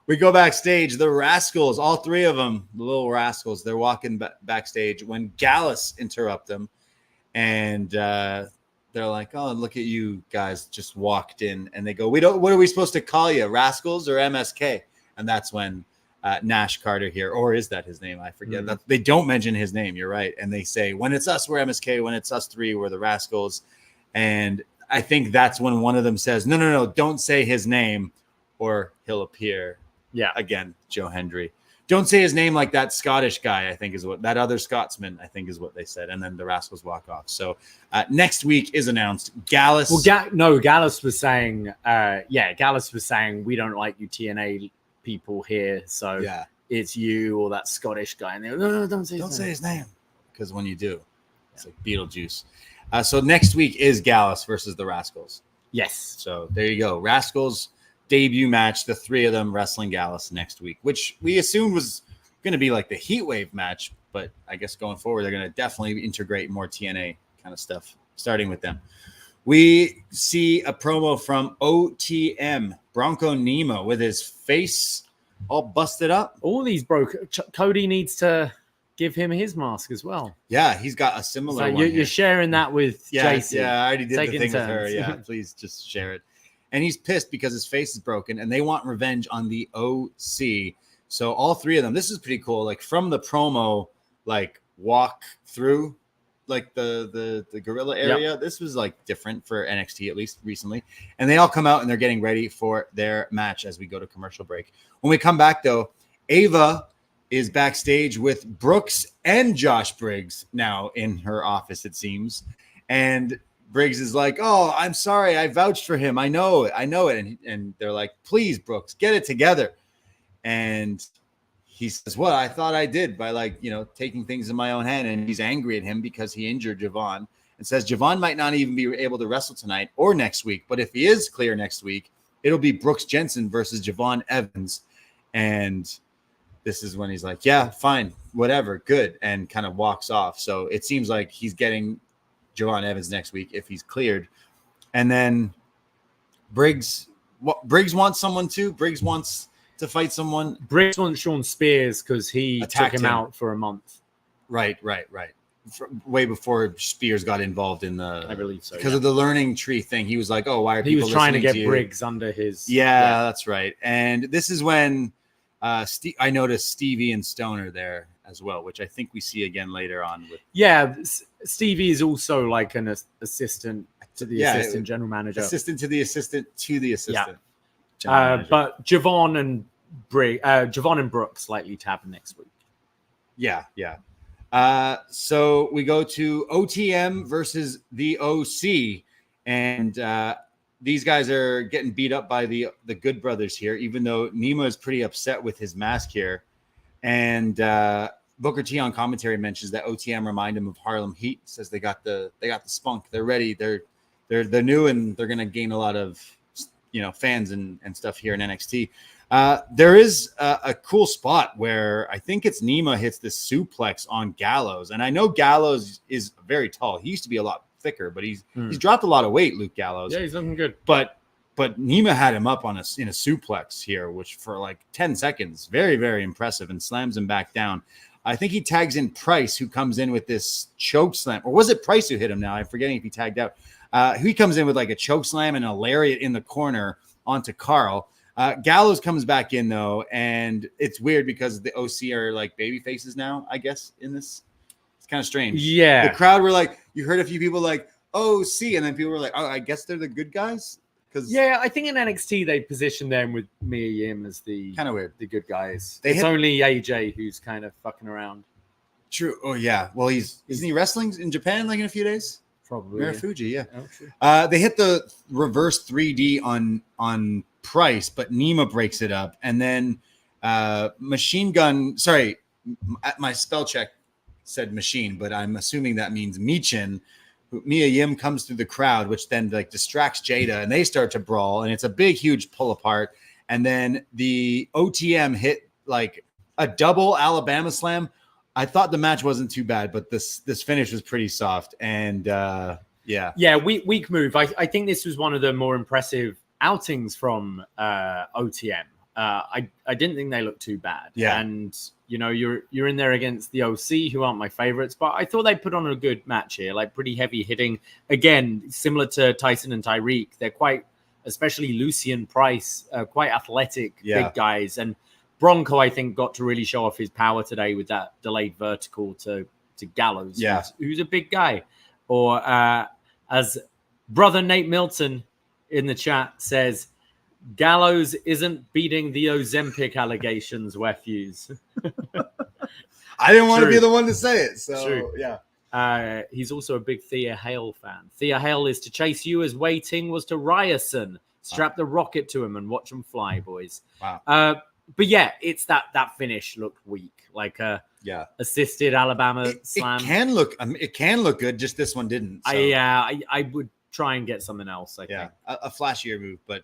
We go backstage. The Rascalz, all three of them, the little Rascalz, they're walking backstage when Gallus interrupt them. And they're like, oh, look at you guys just walked in. And they go, what are we supposed to call you, Rascalz or MSK? And that's when Nash Carter here, or is that his name? I forget. Mm-hmm. They don't mention his name. You're right. And they say, when it's us, we're MSK. When it's us three, we're the Rascalz. And I think that's when one of them says, no, don't say his name or he'll appear. Yeah. Again, Joe Hendry. Don't say his name like that Scottish guy, I think is what that other Scotsman, I think is what they said. And then the Rascalz walk off. So next week is announced. Gallus. Well, Gallus was saying, Gallus was saying, we don't like you TNA people here. So it's you or that Scottish guy. And they go, no, don't say his name. Because when you do, it's like Beetlejuice. So next week is Gallus versus the Rascalz. Yes. So there you go. Rascalz debut match, the three of them wrestling Gallus next week, which we assumed was going to be like the Heatwave match. But I guess going forward, they're going to definitely integrate more TNA kind of stuff, starting with them. We see a promo from OTM, Bronco Nemo, with his face all busted up. All these broke. Cody needs to give him his mask as well. Yeah, he's got a similar so one. You're sharing that with Jason. Yeah, I already did Taking the thing turns. with her. Yeah, please just share it. And he's pissed because his face is broken, and they want revenge on the OC. So all three of them. This is pretty cool. Like from the promo, like walk through like the gorilla area. Yep. This was like different for NXT, at least recently. And they all come out and they're getting ready for their match as we go to commercial break. When we come back, though, Ava is backstage with Brooks and Josh Briggs now in her office, it seems. And Briggs is like, oh, I'm sorry. I vouched for him. I know it. And they're like, please, Brooks, get it together. And he says, what? I thought I did by taking things in my own hand. And he's angry at him because he injured Javon and says Javon might not even be able to wrestle tonight or next week. But if he is clear next week, it'll be Brooks Jensen versus Javon Evans. And this is when he's like, yeah, fine, whatever, good. And kind of walks off. So it seems like he's getting Javon Evans next week if he's cleared. And then Briggs wants someone too. Briggs wants to fight someone. Briggs wants Sean Spears because he took him out for a month. Right. Way before Spears got involved in I believe so. Because of the learning tree thing. He was like, oh, why are people listening to you? He was trying to get to Briggs under his... Yeah, that's right. And this is when I noticed Stevie and Stoner there as well, which I think we see again later on. Yeah, Stevie is also like an assistant to the assistant general manager. Assistant to the assistant to the assistant. Yeah. But Javon and Brooks likely to happen next week. Yeah. So we go to OTM versus the OC, and these guys are getting beat up by the Good Brothers here, even though Nemo is pretty upset with his mask here. And Booker T on commentary mentions that OTM remind him of Harlem Heat. Says they got the spunk. They're ready. They're new, and they're gonna gain a lot of fans and stuff here in NXT. There is a cool spot where I think it's Nemo hits the suplex on Gallows. And I know Gallows is very tall. He used to be a lot thicker, but he's dropped a lot of weight, Luke Gallows. Yeah, he's looking good. But Nemo had him up in a suplex here, which for like 10 seconds, very, very impressive, and slams him back down. I think he tags in Price, who comes in with this choke slam. Or was it Price who hit him now? I'm forgetting if he tagged out. He comes in with like a choke slam and a lariat in the corner onto Carl. Gallows comes back in, though, and it's weird because the OC are like baby faces now, I guess, in this. It's kind of strange. Yeah. The crowd were like, you heard a few people like, OC, and then people were like, oh, I guess they're the good guys? Yeah, I think in NXT they position them with Mia Yim as the kind of weird, the good guys. It's only AJ who's kind of fucking around. True. Oh, yeah. Well, isn't he wrestling in Japan like in a few days? Probably. Marufuji, yeah. Oh, sure. They hit the reverse 3D on Price, but Nemo breaks it up. And then Machine Gun, sorry, my spell check said machine, but I'm assuming that means Michin. Mia Yim comes through the crowd, which then like distracts Jada, and they start to brawl, and it's a big, huge pull apart. And then the OTM hit like a double Alabama slam. I thought the match wasn't too bad, but this finish was pretty soft. And weak move. I think this was one of the more impressive outings from OTM. I didn't think they looked too bad. Yeah, and you're in there against the OC, who aren't my favorites, but I thought they put on a good match here, like pretty heavy hitting. Again, similar to Tyson and Tyriek, they're quite, especially Lucian Price, quite athletic, big guys. And Bronco, I think, got to really show off his power today with that delayed vertical to Gallows, who's a big guy. Or as brother Nate Milton in the chat says, Gallows isn't beating the Ozempic allegations, Wefuse. I didn't want to be the one to say it. So, yeah. He's also a big Thea Hale fan. Thea Hale is to chase you as waiting was to Ryerson. Strap the rocket to him and watch him fly, boys. Wow. But yeah, it's that finish looked weak, like a assisted Alabama slam. It can look good. Just this one didn't. So. I would try and get something else. I think a flashier move, but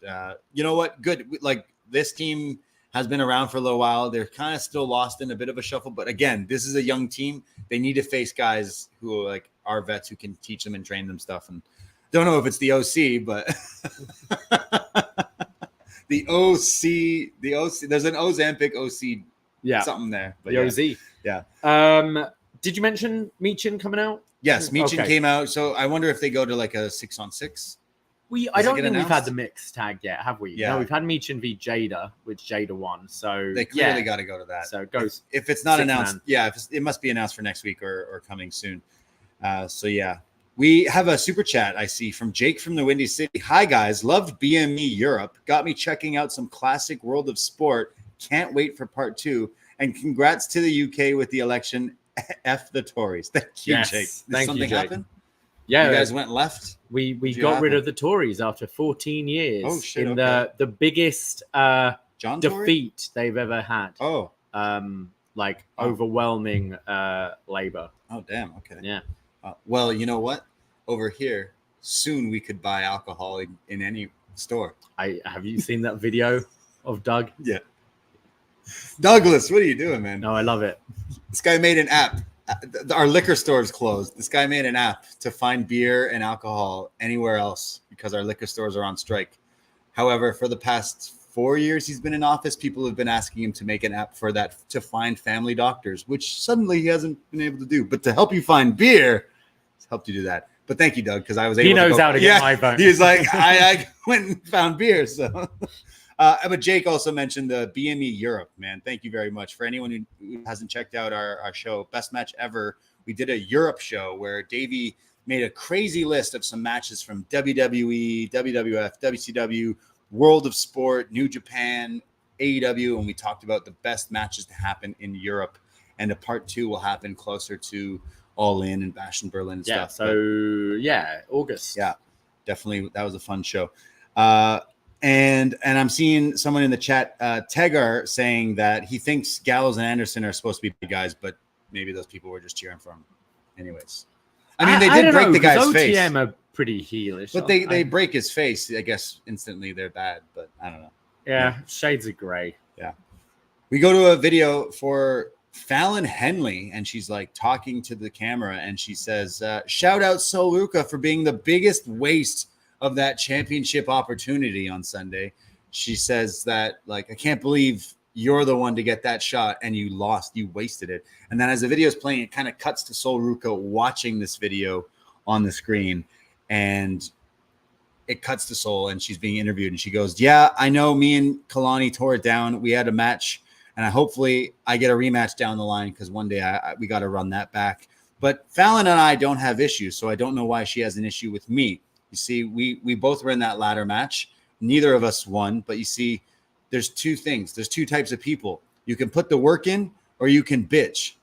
you know what? Good. Like this team has been around for a little while. They're kind of still lost in a bit of a shuffle, but again, this is a young team. They need to face guys who are vets who can teach them and train them stuff. And don't know if it's the OC, but the OC. There's an Ozempic OC. Yeah, something there. But the OZ. Yeah. Did you mention Michin coming out? Yes, Michin came out. So I wonder if they go to like a 6-on-6. I don't think we've had the mixed tag yet, have we? Yeah. No, we've had Michin v Jada, which Jada won. So they clearly got to go to that. So it goes. If it's not announced, it must be announced for next week or coming soon. So yeah, we have a super chat I see from Jake from the Windy City. Hi guys, loved BME Europe. Got me checking out some classic World of Sport. Can't wait for part 2. And congrats to the UK with the election. F the Tories. Thank you, Jake. Did something happen? Yeah, you guys went left. We got rid of the Tories after 14 years. Oh shit! In the biggest defeat they've ever had. Oh, overwhelming Labour. Oh damn. Okay. Yeah. Well, you know what? Over here, soon we could buy alcohol in any store. Have you seen that video of Doug? Yeah. Douglas, what are you doing, man? No, I love it. This guy made an app. Our liquor store is closed. This guy made an app to find beer and alcohol anywhere else because our liquor stores are on strike. However, for the past 4 years he's been in office, people have been asking him to make an app for that to find family doctors, which suddenly he hasn't been able to do. But to help you find beer, he's helped you do that. But thank you, Doug, because I was able to He knows how to get my vote. He was like, I went and found beer. So, but Jake also mentioned the BME Europe, man. Thank you very much. For anyone who hasn't checked out our show, Best Match Ever, we did a Europe show where Davie made a crazy list of some matches from WWE, WWF, WCW, World of Sport, New Japan, AEW, and we talked about the best matches to happen in Europe. And a part 2 will happen closer to All In and Bash in Berlin and stuff. So, August. Yeah, definitely. That was a fun show. And I'm seeing someone in the chat, Tegar, saying that he thinks Gallus and Anderson are supposed to be big guys, but maybe those people were just cheering for him. Anyways. I mean, they did break the guy's face. OTM are pretty heelish. But they break his face. I guess instantly they're bad, but I don't know. Yeah, shades of gray. Yeah. We go to a video for Fallon Henley, and she's like talking to the camera, and she says, shout out Ruca for being the biggest waste of that championship opportunity on Sunday. She says that, like, I can't believe you're the one to get that shot and you lost, you wasted it. And then as the video is playing, it kind of cuts to Ruca watching this video on the screen, and it cuts to Sol, and she's being interviewed, and she goes, yeah, I know me and Kalani tore it down. We had a match, and hopefully I get a rematch down the line because one day we got to run that back. But Fallon and I don't have issues, so I don't know why she has an issue with me. You see, we both were in that ladder match. Neither of us won, but you see, there's two things. There's two types of people. You can put the work in or you can bitch.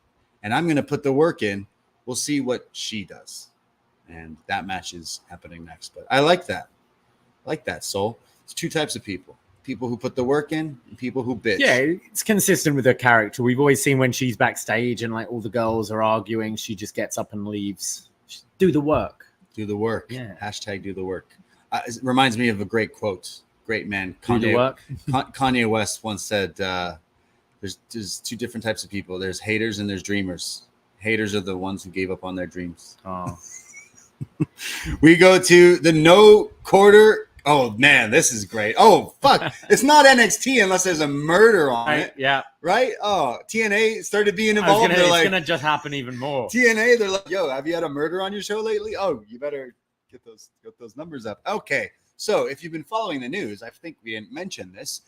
And I'm going to put the work in. We'll see what she does. And that match is happening next. But I like that. I like that, Sol. It's two types of people. People who put the work in and people who bitch. Yeah, it's consistent with her character. We've always seen when she's backstage and like all the girls are arguing, she just gets up and leaves. Do the work. Do the work. Yeah. Hashtag do the work. It reminds me of a great quote. Great man. Kanye West once said, there's two different types of people. There's haters and there's dreamers. Haters are the ones who gave up on their dreams. Oh. We go to the no quarter. Oh, man, this is great. Oh, fuck. It's not NXT unless there's a murder on it. Yeah. Right? Oh, TNA started being involved. It's going to just happen even more. TNA, they're like, yo, have you had a murder on your show lately? Oh, you better get those numbers up. Okay. So if you've been following the news, I think we didn't mention this.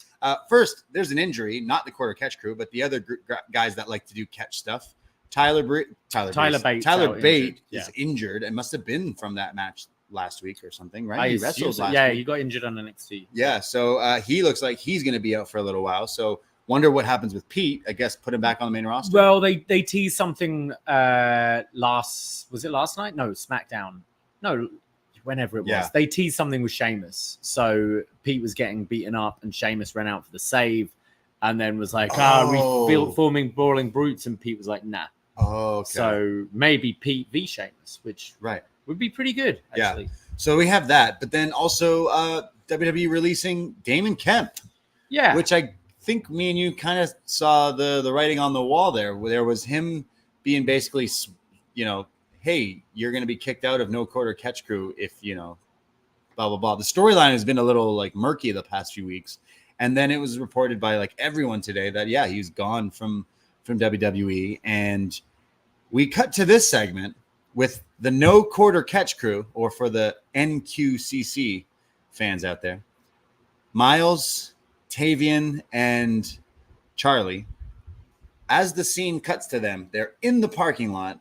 First, there's an injury, not the quarter catch crew, but the other guys that like to do catch stuff. Tyler Bate is injured and must have been from that match last week or something, right? He wrestled last week. He got injured on NXT. Yeah, so he looks like he's going to be out for a little while. So wonder what happens with Pete. I guess put him back on the main roster. Well, they teased something last night? No, SmackDown. No, whenever it was. Yeah. They teased something with Sheamus. So Pete was getting beaten up and Sheamus ran out for the save. and then was like, Oh. forming Brawling Brutes, and Pete was like, nah. Oh, okay. So maybe Pete v Sheamus, which right. would be pretty good, actually. Yeah. So we have that, but then also WWE releasing Damon Kemp. Yeah. Which I think me and you kind of saw the writing on the wall there, where there was him being basically, hey, you're going to be kicked out of No Quarter Catch Crew if, blah, blah, blah. The storyline has been a little like murky the past few weeks. And then it was reported by like everyone today that, yeah, he's gone from WWE. And we cut to this segment with the No Quarter Catch Crew, or for the NQCC fans out there, Miles, Tavian, and Charlie. As the scene cuts to them, they're in the parking lot,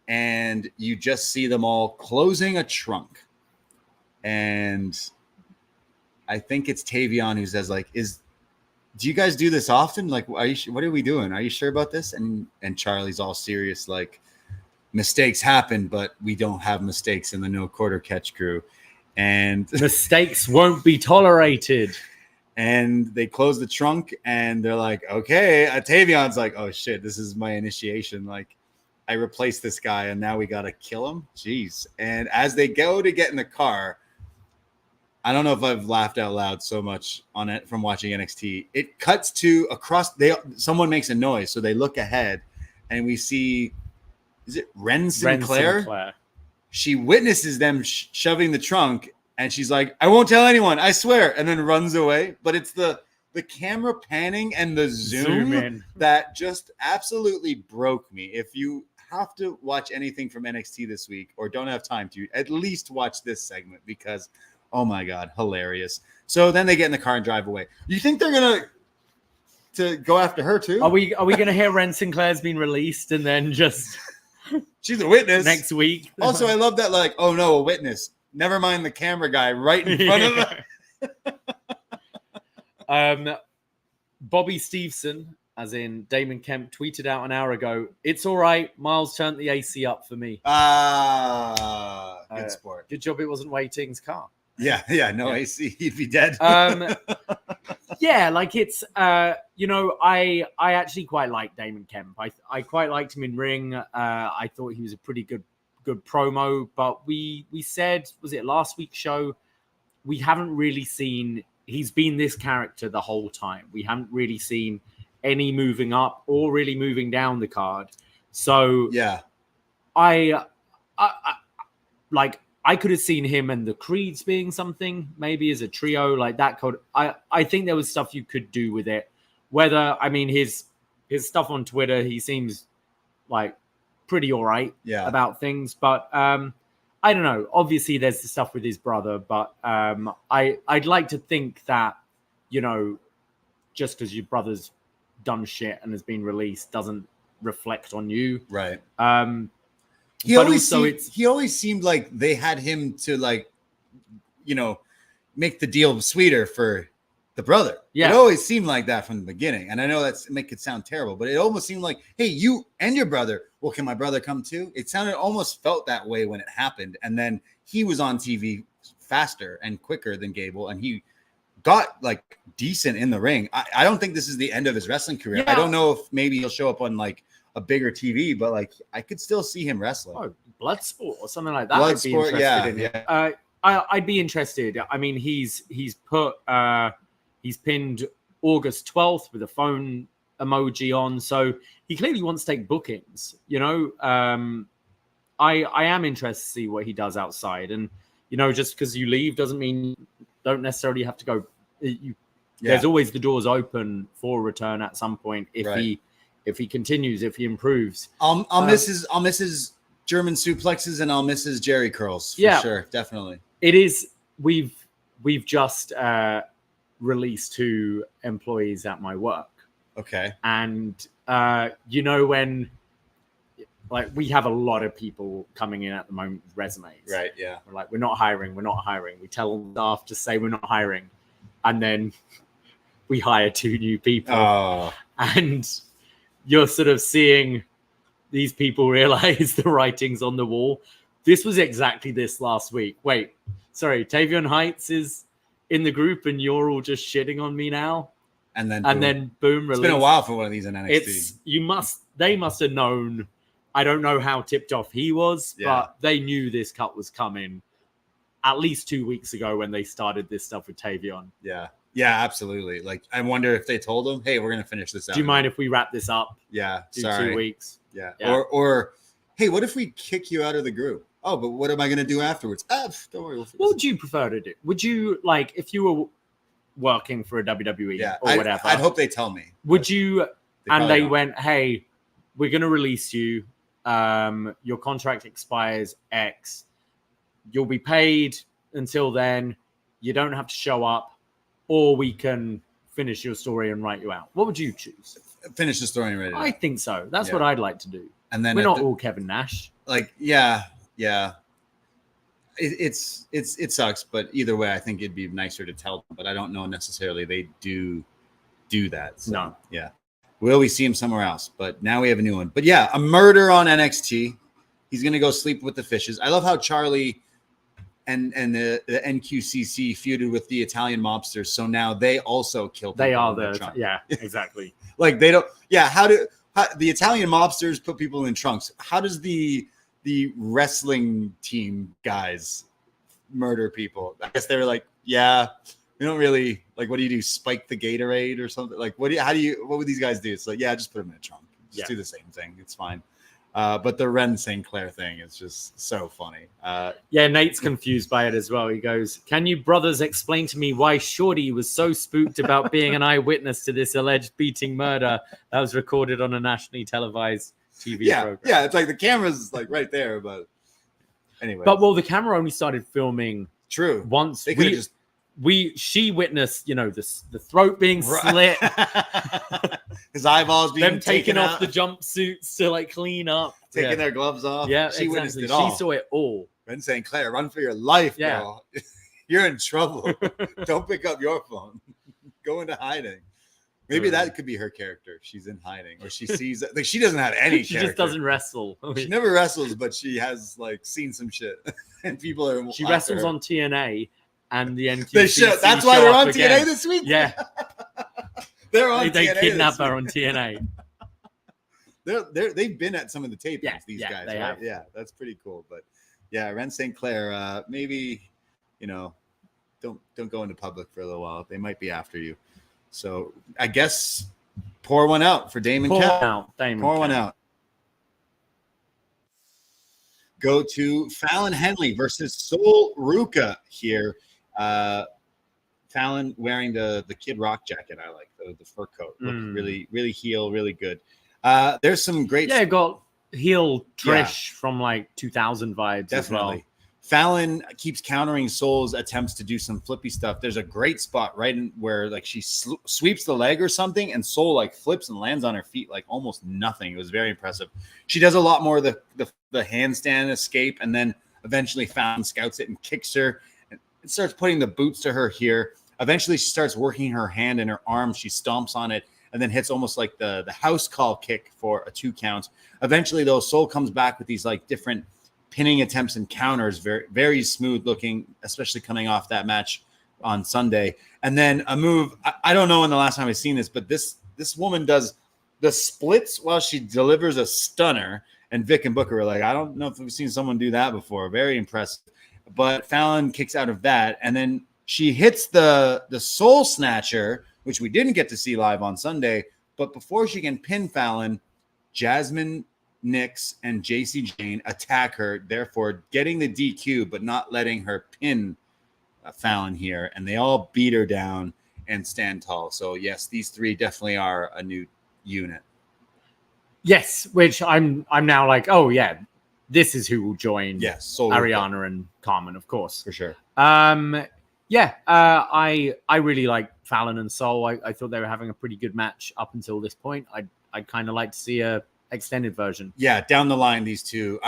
and you just see them all closing a trunk. And I think it's Tavion who says, like, do you guys do this often? Like, what are we doing? Are you sure about this? And Charlie's all serious, like, mistakes happen, but we don't have mistakes in the No Quarter Catch Crew. And mistakes won't be tolerated. And they close the trunk, and they're like, okay. Tavion's like, oh, shit, this is my initiation. Like, I replaced this guy, and now we got to kill him? Jeez. And as they go to get in the car, I don't know if I've laughed out loud so much on it from watching NXT. It cuts to across. Someone makes a noise, so they look ahead, and we see, is it Ren Sinclair? She witnesses them shoving the trunk, and she's like, I won't tell anyone, I swear, and then runs away. But it's the camera panning and the zoom in that just absolutely broke me. If you have to watch anything from NXT this week or don't have time to, at least watch this segment, because, oh my God, hilarious. So then they get in the car and drive away. You think they're going to go after her too? Are we going to hear Ren Sinclair's been released and then just... She's a witness. Next week. Also, I love that, like, oh no, a witness. Never mind the camera guy right in front of them. Bobby Stevenson, as in Damon Kemp, tweeted out an hour ago, it's all right. Miles turned the AC up for me. Good sport. Good job it wasn't Waiting's car. Yeah, no AC, he'd be dead. Yeah, like it's, I actually quite like Damon Kemp. I quite liked him in ring. I thought he was a pretty good promo, but we said, was it last week's show? We haven't really seen, he's been this character the whole time. We haven't really seen any moving up or really moving down the card. So yeah, I could have seen him and the Creeds being something, maybe as a trio like that. I think there was stuff you could do with it. Whether, I mean, his stuff on Twitter, he seems like pretty all right about things. But I don't know. Obviously, there's the stuff with his brother. But I'd like to think that, just because your brother's done shit and has been released doesn't reflect on you. Right. He always seemed like they had him to, like, make the deal sweeter for the brother. Yeah. It always seemed like that from the beginning. And I know make it sound terrible, but it almost seemed like, hey, you and your brother, well, can my brother come too? It almost felt that way when it happened. And then he was on TV faster and quicker than Gable, and he got like decent in the ring. I don't think this is the end of his wrestling career. Yeah. I don't know if maybe he'll show up on like a bigger TV, but like I could still see him wrestling. Oh, Bloodsport or something like that. Bloodsport, yeah. I'd be interested. I mean, he's pinned August 12th with a phone emoji on, so he clearly wants to take bookings. I am interested to see what he does outside, and just because you leave doesn't mean you don't necessarily have to go. There's always the doors open for a return at some point if he continues, if he improves. I'll miss his German suplexes, and I'll miss his Jerry curls for sure, definitely. It is. We've just released 2 employees at my work. Okay, and when like we have a lot of people coming in at the moment with resumes. Right. Yeah. We're like, we're not hiring. We tell staff to say we're not hiring, and then we hire 2 new people. Oh. And you're sort of seeing these people realize the writing's on the wall. This was exactly this last week. Wait, sorry, Tavion Heights is in the group and you're all just shitting on me now? And then boom, release. It's been a while for one of these in NXT. They must have known. I don't know how tipped off he was, but they knew this cut was coming at least 2 weeks ago when they started this stuff with Tavion. Yeah. Yeah, absolutely. Like, I wonder if they told him, hey, we're going to finish this out. Do you mind if we wrap this up? Yeah. Do Sorry. 2 weeks. Yeah. Or, hey, what if we kick you out of the group? Oh, but what am I going to do afterwards? Don't worry. What would you prefer to do? Would you, like, if you were working for a WWE or whatever? I'd hope they tell me. Would you, they don't. went, hey, we're going to release you. Your contract expires X. You'll be paid until then. You don't have to show up, or we can finish your story and write you out. What would you choose? Finish the story and write it out. I think so. That's what I'd like to do. And then we're not all Kevin Nash. Like, yeah. It sucks, but either way, I think it'd be nicer to tell them. But I don't know necessarily they do that. So, no. Yeah. Will we see him somewhere else? But now we have a new one. But yeah, a murder on NXT. He's gonna go sleep with the fishes. I love how Charlie and the NQCC feuded with the Italian mobsters. So now they also kill people. They are exactly. Like they don't. Yeah. How the Italian mobsters put people in trunks? How does the wrestling team guys murder people? I guess they were like, yeah, we don't really like. What do you do? Spike the Gatorade or something? Like, what would these guys do? It's like, yeah, just put them in a trunk. Just do the same thing. It's fine. But the Ren St. Clair thing is just so funny. Nate's confused by it as well. He goes, "Can you brothers explain to me why Shorty was so spooked about being an eyewitness to this alleged beating murder that was recorded on a nationally televised TV program?" Yeah, it's like the camera's like right there, but anyway. But the camera only started filming. True. Once they could just. She witnessed, the throat being slit, his eyeballs being them taking off the jumpsuits to like clean up, taking their gloves off. Yeah, she witnessed it she all. saw it all. Ren St. Clair, run for your life, girl. You're in trouble. Don't pick up your phone. Go into hiding. Maybe that could be her character. She's in hiding, or she sees like she doesn't have any. She character. just doesn't wrestle. She never wrestles, but she has like seen some shit, and people are. She wrestles on TNA. And the NQCC that's why they're on TNA this week? Yeah. They're on TNA. They kidnap her on TNA. They've been at some of the tapings, these guys, they right? have. Yeah, that's pretty cool. But yeah, Ren St. Clair, maybe, don't go into public for a little while. They might be after you. So I guess pour one out for Damon Count. Pour one out. Go to Fallon Henley versus Soul Ruca here. Fallon wearing the Kid Rock jacket. I like the fur coat. Look really, really heel, really good. There's some great. Yeah, got heel Trish from like 2000 vibes. Definitely. As well. Fallon keeps countering Soul's attempts to do some flippy stuff. There's a great spot right in where like she sweeps the leg or something, and Soul like flips and lands on her feet like almost nothing. It was very impressive. She does a lot more of the handstand escape, and then eventually Fallon scouts it and kicks her and starts putting the boots to her here. Eventually she starts working her hand and her arm. She stomps on it and then hits almost like the house call kick for a 2 count. Eventually though, Soul comes back with these like different pinning attempts and counters, very, very smooth looking, especially coming off that match on Sunday. And then a move, I don't know when the last time I've seen this, but this woman does the splits while she delivers a stunner. And Vic and Booker were like, I don't know if we've seen someone do that before. Very impressive. But Fallon kicks out of that. And then she hits the Soul Snatcher, which we didn't get to see live on Sunday. But before she can pin Fallon, Jasmine, Nix, and JC Jane attack her, therefore getting the DQ, but not letting her pin Fallon here. And they all beat her down and stand tall. So, yes, these 3 definitely are a new unit. Yes, which I'm now like, oh yeah, this is who will join. Yes, Soul Arianna and Karmen, of course, for sure. I really like Fallon and Soul. I thought they were having a pretty good match up until this point. I'd kind of like to see a extended version. Yeah, down the line, these two,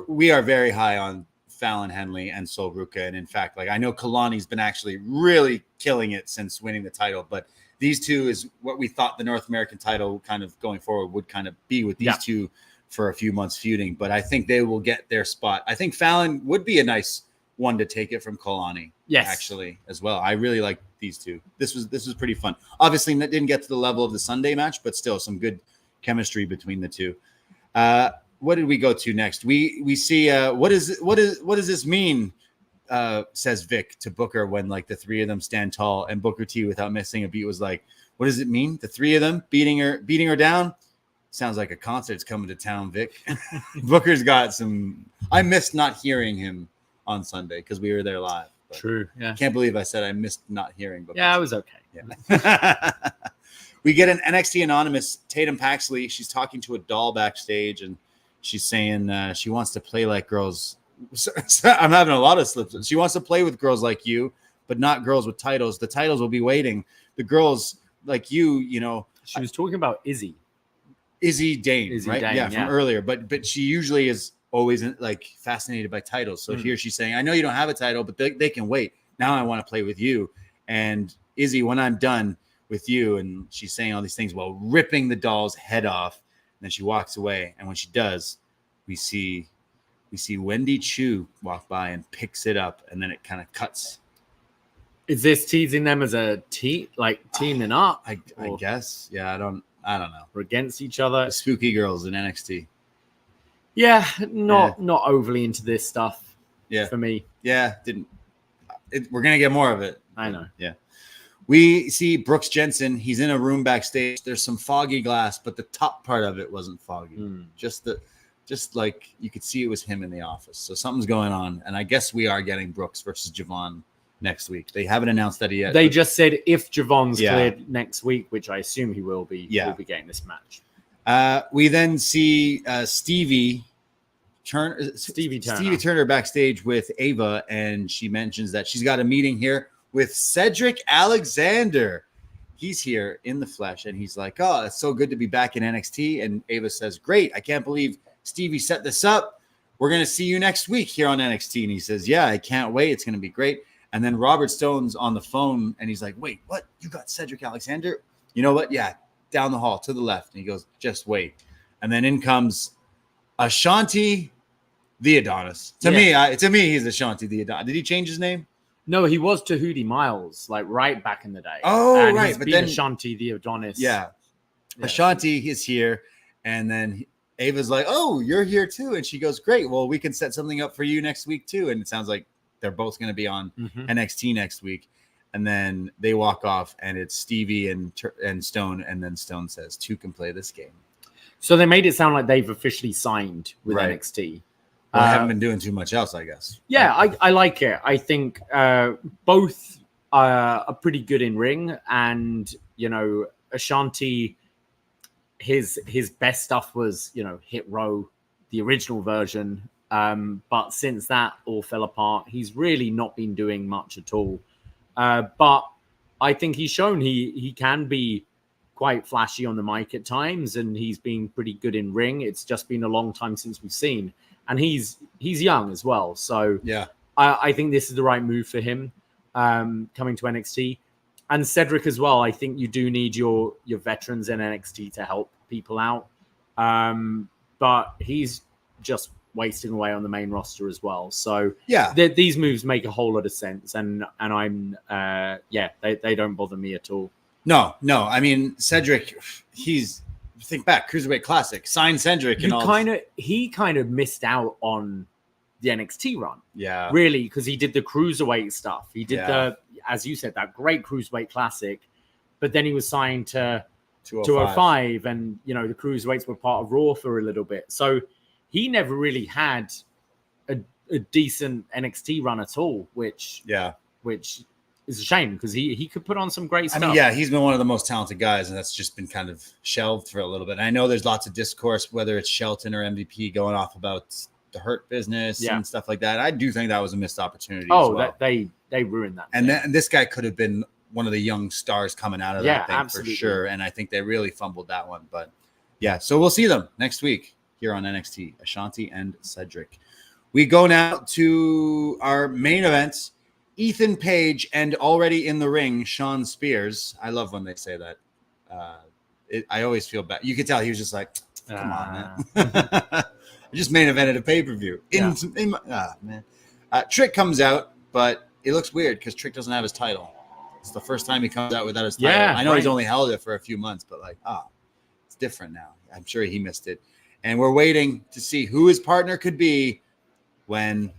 we are very high on Fallon Henley and Soul Ruca, and in fact, like I know Kalani's been actually really killing it since winning the title, but. These 2 is what we thought the North American title kind of going forward would kind of be with these 2 for a few months feuding. But I think they will get their spot. I think Fallon would be a nice one to take it from Kalani. Yes, actually, as well. I really like these two. This was pretty fun. Obviously, that didn't get to the level of the Sunday match, but still some good chemistry between the two. What did we go to next? We see what does this mean? Says Vic to Booker when like the three of them stand tall, and Booker T, without missing a beat, was like, "What does it mean? The three of them beating her down? Sounds like a concert's coming to town, Vic." Booker's got some. I missed not hearing him on Sunday because we were there live. True. Yeah. Can't believe I said I missed not hearing Booker. Yeah, it was okay. Yeah. We get an NXT Anonymous, Tatum Paxley. She's talking to a doll backstage, and she's saying she wants to play like girls. I'm having a lot of slips. She wants to play with girls like you, but not girls with titles. The titles will be waiting. The girls like you, She was talking about Izzy Dane, right? Dane, yeah, from earlier. But she usually is always like fascinated by titles. So here she's saying, I know you don't have a title, but they can wait. Now I want to play with you. And Izzy, when I'm done with you, and she's saying all these things while ripping the doll's head off. And then she walks away. And when she does, we see Wendy Chu walk by and picks it up, and then it kind of cuts. Is this teasing them as a teaming up? I guess. Yeah, I don't know. Or against each other. The spooky girls in NXT. Yeah, not overly into this stuff. Yeah, for me. Yeah, we're gonna get more of it. I know. Yeah. We see Brooks Jensen. He's in a room backstage. There's some foggy glass, but the top part of it wasn't foggy. Just like you could see it was him in the office. So something's going on. And I guess we are getting Brooks versus Javon next week. They haven't announced that yet. They just said if Javon's cleared next week, which I assume he will be, we'll be getting this match. We then see Stevie Turner backstage with Ava, and she mentions that she's got a meeting here with Cedric Alexander. He's here in the flesh, and he's like, "Oh, it's so good to be back in NXT." And Ava says, "Great, I can't believe Stevie set this up. We're going to see you next week here on NXT." And he says, "Yeah, I can't wait. It's going to be great." And then Robert Stone's on the phone, and he's like, "Wait, what? You got Cedric Alexander? You know what? Yeah, down the hall to the left." And he goes, "Just wait." And then in comes Ashanti the Adonis. To me, he's Ashanti the Adonis. Did he change his name? No, he was Tahuti Miles, like right back in the day. Oh, and right. He's But been then Ashanti the Adonis. Yeah. Ashanti is here. And then Ava's like, "Oh, you're here too." And she goes, "Great. Well, we can set something up for you next week too." And it sounds like they're both going to be on NXT next week. And then they walk off, and it's Stevie and Stone. And then Stone says, "Two can play this game." So they made it sound like they've officially signed with NXT. Well, I haven't been doing too much else, I guess. Yeah, I like it. I think both are pretty good in ring, and Ashanti, his best stuff was Hit Row, the original version. But since that all fell apart, he's really not been doing much at all. But I think he's shown he can be quite flashy on the mic at times, and he's been pretty good in ring. It's just been a long time since we've seen. And he's young as well. So yeah, I think this is the right move for him coming to NXT. And Cedric as well. I think you do need your veterans in NXT to help people out. But he's just wasting away on the main roster as well. So yeah, these moves make a whole lot of sense. And I'm they don't bother me at all. No. I mean, Cedric, think back, Cruiserweight Classic, signed Cedric, and he kind of missed out on the NXT run. Yeah, really, because he did the Cruiserweight stuff. He did as you said, that great Cruiserweight Classic, but then he was signed to 205, and the Cruiserweights were part of Raw for a little bit. So he never really had a decent NXT run at all, which is a shame because he could put on some great stuff. I mean, yeah, he's been one of the most talented guys, and that's just been kind of shelved for a little bit. And I know there's lots of discourse, whether it's Shelton or MVP, going off about the Hurt business and stuff like that. I do think that was a missed opportunity. Oh, as well. They ruined that. And this guy could have been one of the young stars coming out of that thing absolutely. For sure. And I think they really fumbled that one. But yeah, so we'll see them next week here on NXT, Ashanti and Cedric. We go now to our main event. Ethan Page and already in the ring, Shawn Spears. I love when they say that. I always feel bad. You could tell he was just like, come on, man. I just main evented a pay-per-view. Man. Trick comes out, but it looks weird because Trick doesn't have his title. It's the first time he comes out without his title. Yeah, I know he's right. only held it for a few months, but it's different now. I'm sure he missed it. And we're waiting to see who his partner could be when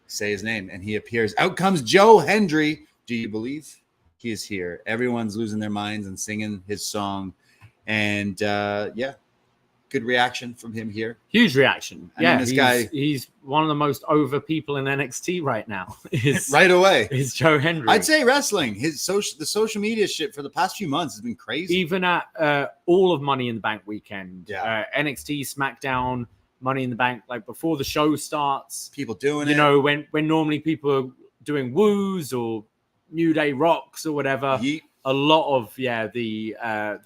say his name and he appears. Out comes Joe Hendry. Do you believe he is here? Everyone's losing their minds and singing his song. And good reaction from him here. Huge reaction. I mean, He's one of the most over people in NXT right now. Right away. Is Joe Hendry. I'd say wrestling. The social media shit for the past few months has been crazy. Even at all of Money in the Bank weekend, Yeah. NXT, SmackDown, Money in the Bank, like before the show starts. People doing it. You know, when normally people are doing woos or New Day rocks or whatever. Yeet. A lot of the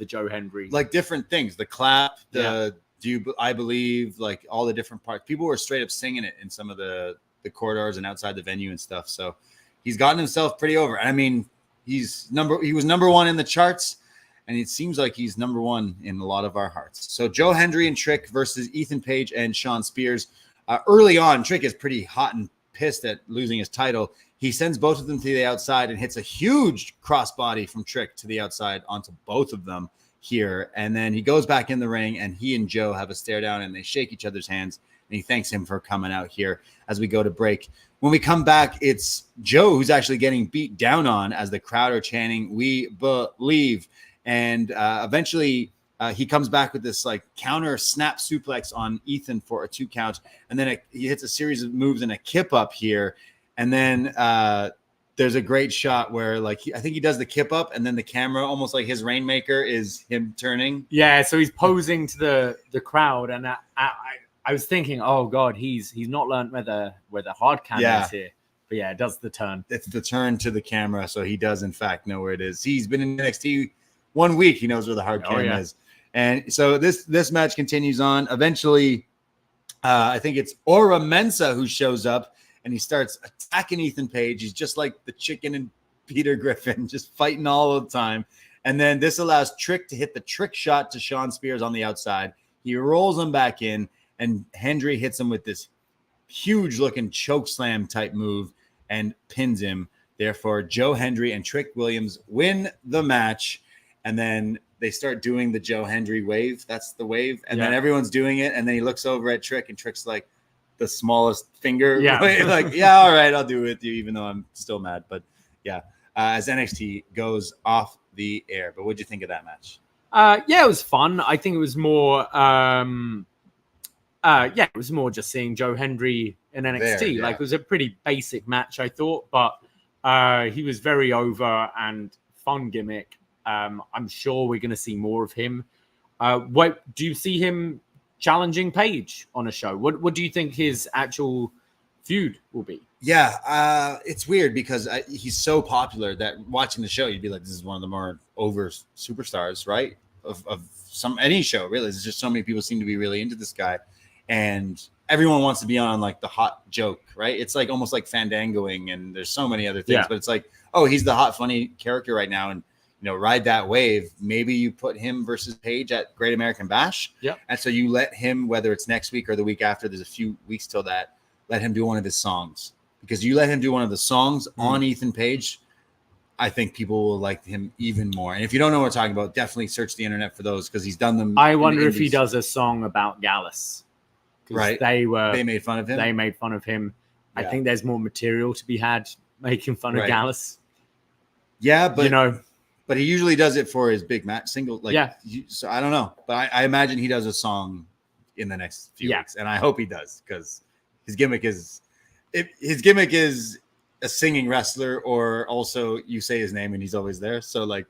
Joe Hendry, Like different things, the clap, I believe, like all the different parts. People were straight up singing it in some of the corridors and outside the venue and stuff. So he's gotten himself pretty over. I mean, he was number one in the charts, and it seems like he's number one in a lot of our hearts. So Joe Hendry and Trick versus Ethan Page and Shawn Spears. Early on, Trick is pretty hot and pissed at losing his title. He sends both of them to the outside and hits a huge crossbody from Trick to the outside onto both of them here. And then he goes back in the ring, and he and Joe have a stare down, and they shake each other's hands. And he thanks him for coming out here as we go to break. When we come back, it's Joe who's actually getting beat down on as the crowd are chanting, "We believe." And eventually he comes back with this like counter snap suplex on Ethan for a 2 count. And then he hits a series of moves and a kip up here. And then there's a great shot where I think he does the kip up, and then the camera, almost like his Rainmaker, is him turning. Yeah, so he's posing to the crowd, and I was thinking, oh god, he's not learned where the hard cam is here. But yeah, it does the turn. It's the turn to the camera, so he does in fact know where it is. He's been in NXT 1 week. He knows where the hard cam is. And so this match continues on. Eventually, I think it's Aura Mensa who shows up. And he starts attacking Ethan Page. He's just like the chicken and Peter Griffin, just fighting all the time. And then this allows Trick to hit the trick shot to Shawn Spears on the outside. He rolls him back in, and Hendry hits him with this huge-looking choke slam type move and pins him. Therefore, Joe Hendry and Trick Williams win the match. And then they start doing the Joe Hendry wave. That's the wave. And then everyone's doing it. And then he looks over at Trick, and Trick's like, the smallest finger. Yeah. Like, yeah, all right, I'll do it with you, even though I'm still mad. But yeah, as NXT goes off the air. But what'd you think of that match? It was fun. I think it was more it was more just seeing Joe Hendry in NXT. Like, it was a pretty basic match, I thought, but he was very over and fun gimmick. I'm sure we're gonna see more of him. What do you see him challenging Page on a show? What do you think his actual feud will be? Yeah, it's weird because he's so popular that watching the show, you'd be like, this is one of the more over superstars, right? Of any show, really. There's just so many people seem to be really into this guy, and everyone wants to be on like the hot joke, right? It's like almost like fandangoing, and there's so many other things, but it's like, oh, he's the hot, funny character right now, and ride that wave. Maybe you put him versus Page at Great American Bash. Yeah. And so you let him, whether it's next week or the week after, there's a few weeks till that, let him do one of his songs. Because you let him do one of the songs on Ethan Page, I think people will like him even more. And if you don't know what we're talking about, definitely search the internet for those, because he's done them. I wonder if he does a song about Gallus. Right. They made fun of him. They made fun of him. Yeah. I think there's more material to be had making fun of Gallus. Yeah, but but he usually does it for his big match single. So I don't know, but I imagine he does a song in the next few weeks, and I hope he does, because his gimmick is a singing wrestler, or also you say his name and he's always there. So like,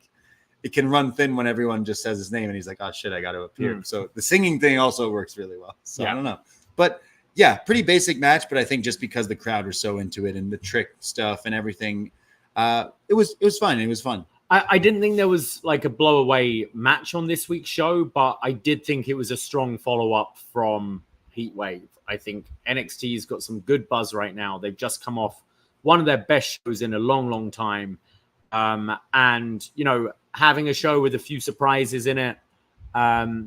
it can run thin when everyone just says his name and he's like, oh shit, I got to appear. So the singing thing also works really well. So I don't know, but yeah, pretty basic match. But I think just because the crowd was so into it and the Trick stuff and everything, it was fun. It was fun. I didn't think there was like a blow away match on this week's show, but I did think it was a strong follow up from Heatwave. I think NXT's got some good buzz right now. They've just come off one of their best shows in a long, long time. And, having a show with a few surprises in it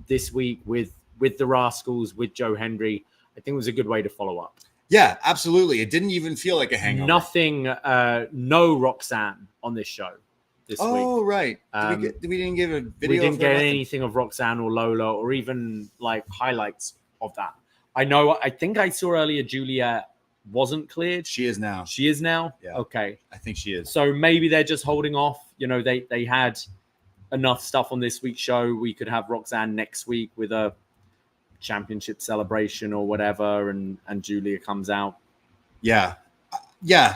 this week with the Rascalz, with Joe Hendry, I think was a good way to follow up. Yeah, absolutely. It didn't even feel like a hangover. Nothing, no Roxanne on this show this week. Oh, right. We didn't give a video. We didn't for get nothing? anything of Roxanne or Lola or even like highlights of that. I think I saw earlier Julia wasn't cleared. She is now. She is now? Yeah. Okay. I think she is. So maybe they're just holding off. You know, they had enough stuff on this week's show. We could have Roxanne next week with a championship celebration or whatever, and Julia comes out. Yeah,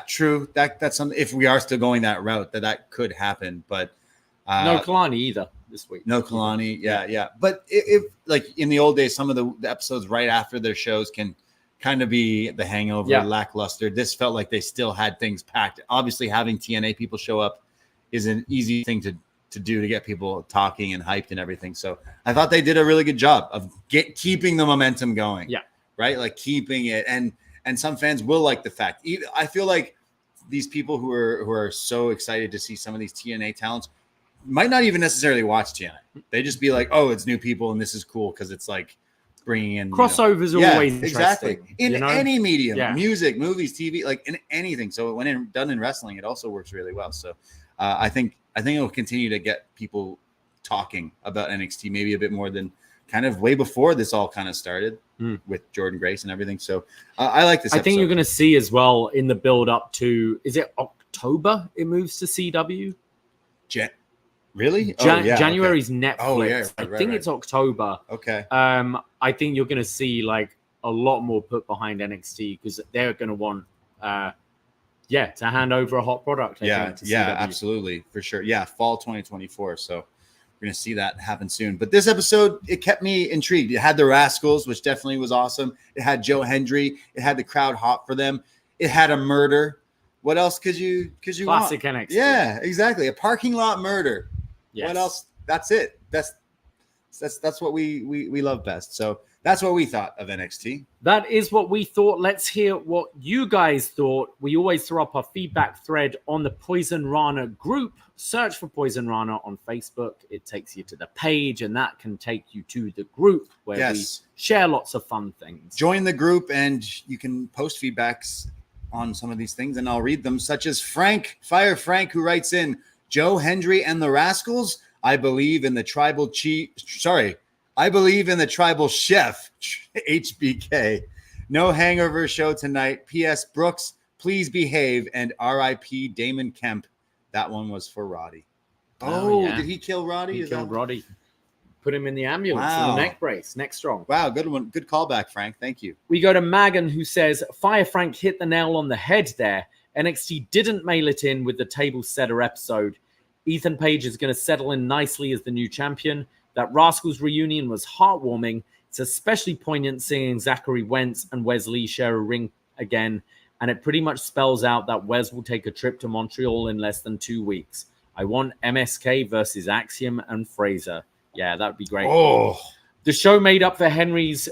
true. That's something. If we are still going that route, that could happen. But no Kalani either this week. No Kalani. Yeah. But if like in the old days, some of the episodes right after their shows can kind of be the hangover, lackluster. This felt like they still had things packed. Obviously, having TNA people show up is an easy thing to do to get people talking and hyped and everything. So I thought they did a really good job of keeping the momentum going. Yeah. Right. Like keeping it. And some fans will like the fact. I feel like these people who are so excited to see some of these TNA talents might not even necessarily watch TNA. They just be like, oh, it's new people and this is cool because it's like bringing in crossovers are always interesting. Exactly. In any medium, music, movies, TV, like in anything. So when done in wrestling, it also works really well. So I think it will continue to get people talking about NXT maybe a bit more than kind of way before this all kind of started with Jordan Grace and everything. So I like this episode. I think you're going to see as well in the build up to, is it October it moves to CW? Really? January's okay. Netflix. Oh, yeah, I think it's October. Okay. I think you're going to see like a lot more put behind NXT because they're going to want to hand over a hot product. I think, to CW. Absolutely, for sure. Yeah, fall 2024. So we're gonna see that happen soon. But this episode, it kept me intrigued. It had the Rascalz, which definitely was awesome. It had Joe Hendry. It had the crowd hot for them. It had a murder. What else could you classic want? NXT? Yeah, exactly. A parking lot murder. Yes. What else? That's it. That's what we love best. So that's what we thought of NXT. That is what we thought. Let's hear what you guys thought. We always throw up our feedback thread on the Poisonrana group. Search for Poisonrana on Facebook. It takes you to the page, and that can take you to the group where we share lots of fun things. Join the group, and you can post feedbacks on some of these things, and I'll read them, such as Fire Frank, who writes in, Joe Hendry and the Rascalz. I believe in the tribal chef, HBK. No hangover show tonight. P.S. Brooks, please behave. And R.I.P. Damon Kemp. That one was for Roddy. Did he kill Roddy? He killed Roddy. Put him in the ambulance in the neck brace. Neck strong. Wow, good one. Good callback, Frank. Thank you. We go to Magan, who says, Fire Frank hit the nail on the head there. NXT didn't mail it in with the table setter episode. Ethan Page is going to settle in nicely as the new champion. That Rascalz reunion was heartwarming. It's especially poignant seeing Zachary Wentz and Wes Lee share a ring again. And it pretty much spells out that Wes will take a trip to Montreal in less than 2 weeks. I want MSK versus Axiom and Fraser. Yeah, that would be great. Oh, the show made up for Hendry's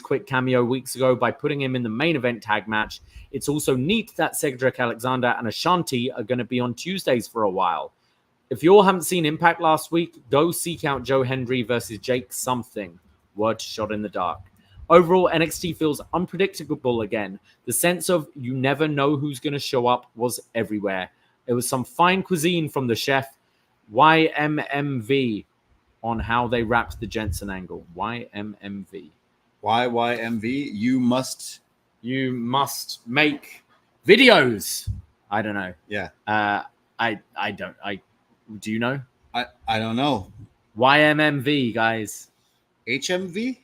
quick cameo weeks ago by putting him in the main event tag match. It's also neat that Cedric Alexander and Ashanti are going to be on Tuesdays for a while. If you all haven't seen Impact last week, go seek out Joe Hendry versus Jake something. Word shot in the dark. Overall, NXT feels unpredictable again. The sense of you never know who's going to show up was everywhere. It was some fine cuisine from the chef. YMMV on how they wrapped the Jensen angle. YMMV. YYMV. You must make videos. I don't know. Yeah. I don't. Do you know? I don't know. YMMV, guys. HMV.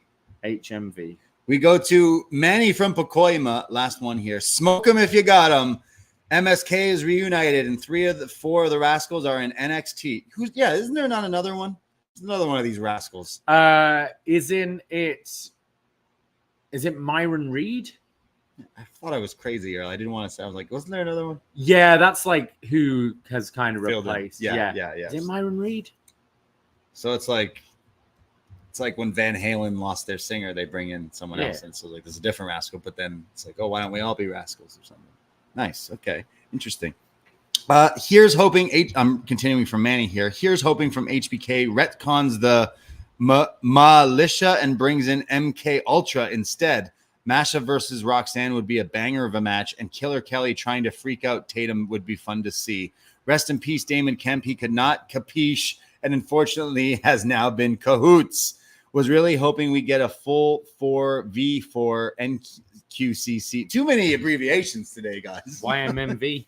We go to Manny from Pacoima. Last one here. Smoke them if you got them. MSK is reunited, and 4 of the Rascalz are in NXT. Isn't there not another one? There's another one of these Rascalz. Is it Myron Reed? I thought I was crazy earlier. I didn't want to say. I was like, wasn't there another one? Yeah, that's like who has kind of replaced. Yeah. Is it Myron Reed? So it's like when Van Halen lost their singer, they bring in someone else, and so like there's a different Rascal. But then it's like, oh, why don't we all be Rascalz or something? Nice. Okay. Interesting. Here's hoping. I'm continuing from Manny here. Here's hoping from HBK retcons the militia and brings in MK Ultra instead. Masha versus Roxanne would be a banger of a match, and Killer Kelly trying to freak out Tatum would be fun to see. Rest in peace, Damon Kemp. He could not capiche, and unfortunately has now been cahoots. Was really hoping we get a full 4v4 NQCC. Too many abbreviations today, guys. YMMV.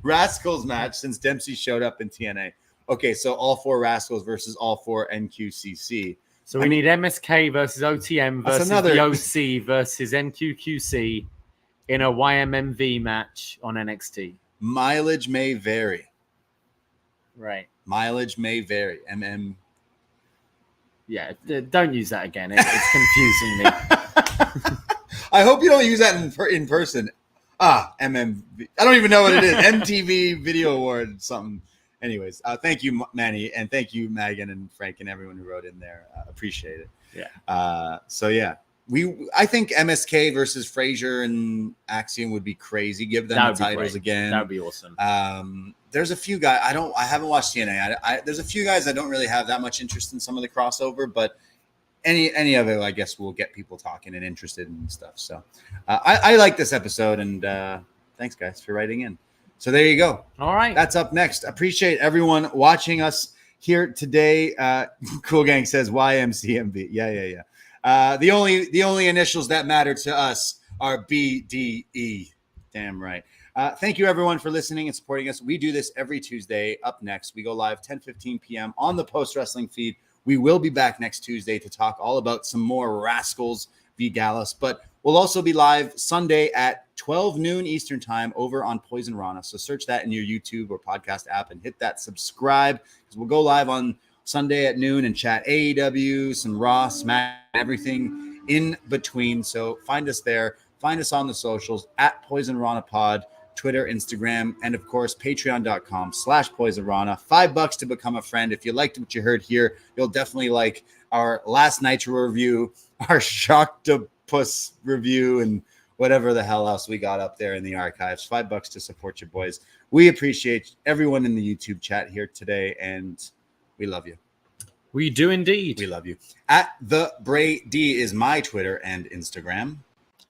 Rascalz match since Dempsey showed up in TNA. Okay, so all 4 Rascalz versus all 4 NQCC. So we need MSK versus OTM versus another- the OC versus NQQC in a YMMV match on NXT. Mileage may vary. Right. Mileage may vary. MM. Yeah, don't use that again. It's confusing me. I hope you don't use that in person. MMV. I don't even know what it is. MTV Video Award something. Anyways, thank you, Manny, and thank you, Megan and Frank and everyone who wrote in there. Appreciate it. Yeah. So yeah, I think MSK versus Frazier and Axiom would be crazy. Give them the titles again. That would be awesome. There's a few guys I haven't watched TNA. There's a few guys I don't really have that much interest in some of the crossover, but any of it, I guess, will get people talking and interested in stuff. So I like this episode, and thanks guys for writing in. So there you go. All right. That's up next. Appreciate everyone watching us here today. Cool Gang says YMCMB. Yeah. The only initials that matter to us are BDE. Damn right. Thank you everyone for listening and supporting us. We do this every Tuesday. Up next, we go live 10:15 p.m. on the Post Wrestling feed. We will be back next Tuesday to talk all about some more Rascalz v. Gallus, but we'll also be live Sunday at 12 noon Eastern time over on Poisonrana. So search that in your YouTube or podcast app and hit that subscribe, because we'll go live on Sunday at noon and chat AEW, some Raw, Smack, everything in between. So find us there. Find us on the socials at Poisonrana Pod, Twitter, Instagram, and of course, patreon.com/Poisonrana. $5 to become a friend. If you liked what you heard here, you'll definitely like our last Nitro review, our Shocktopus review, and whatever the hell else we got up there in the archives. $5 to support your boys. We appreciate everyone in the YouTube chat here today, and we love you. We do indeed. We love you. At the Brady is my Twitter and Instagram.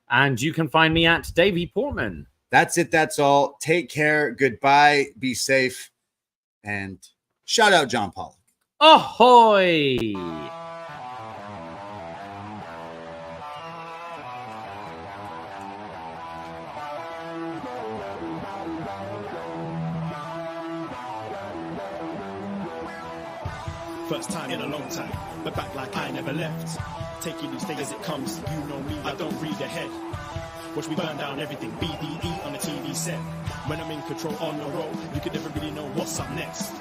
And you can find me at Davie Portman. That's it. That's all. Take care. Goodbye. Be safe. And shout out John Pollock. Ahoy! First time in a long time, but back like I never left. Taking each day as it comes, you know me, I don't read ahead. Watch me burn down everything, BDE on the TV set. When I'm in control on the road, you can never really know what's up next.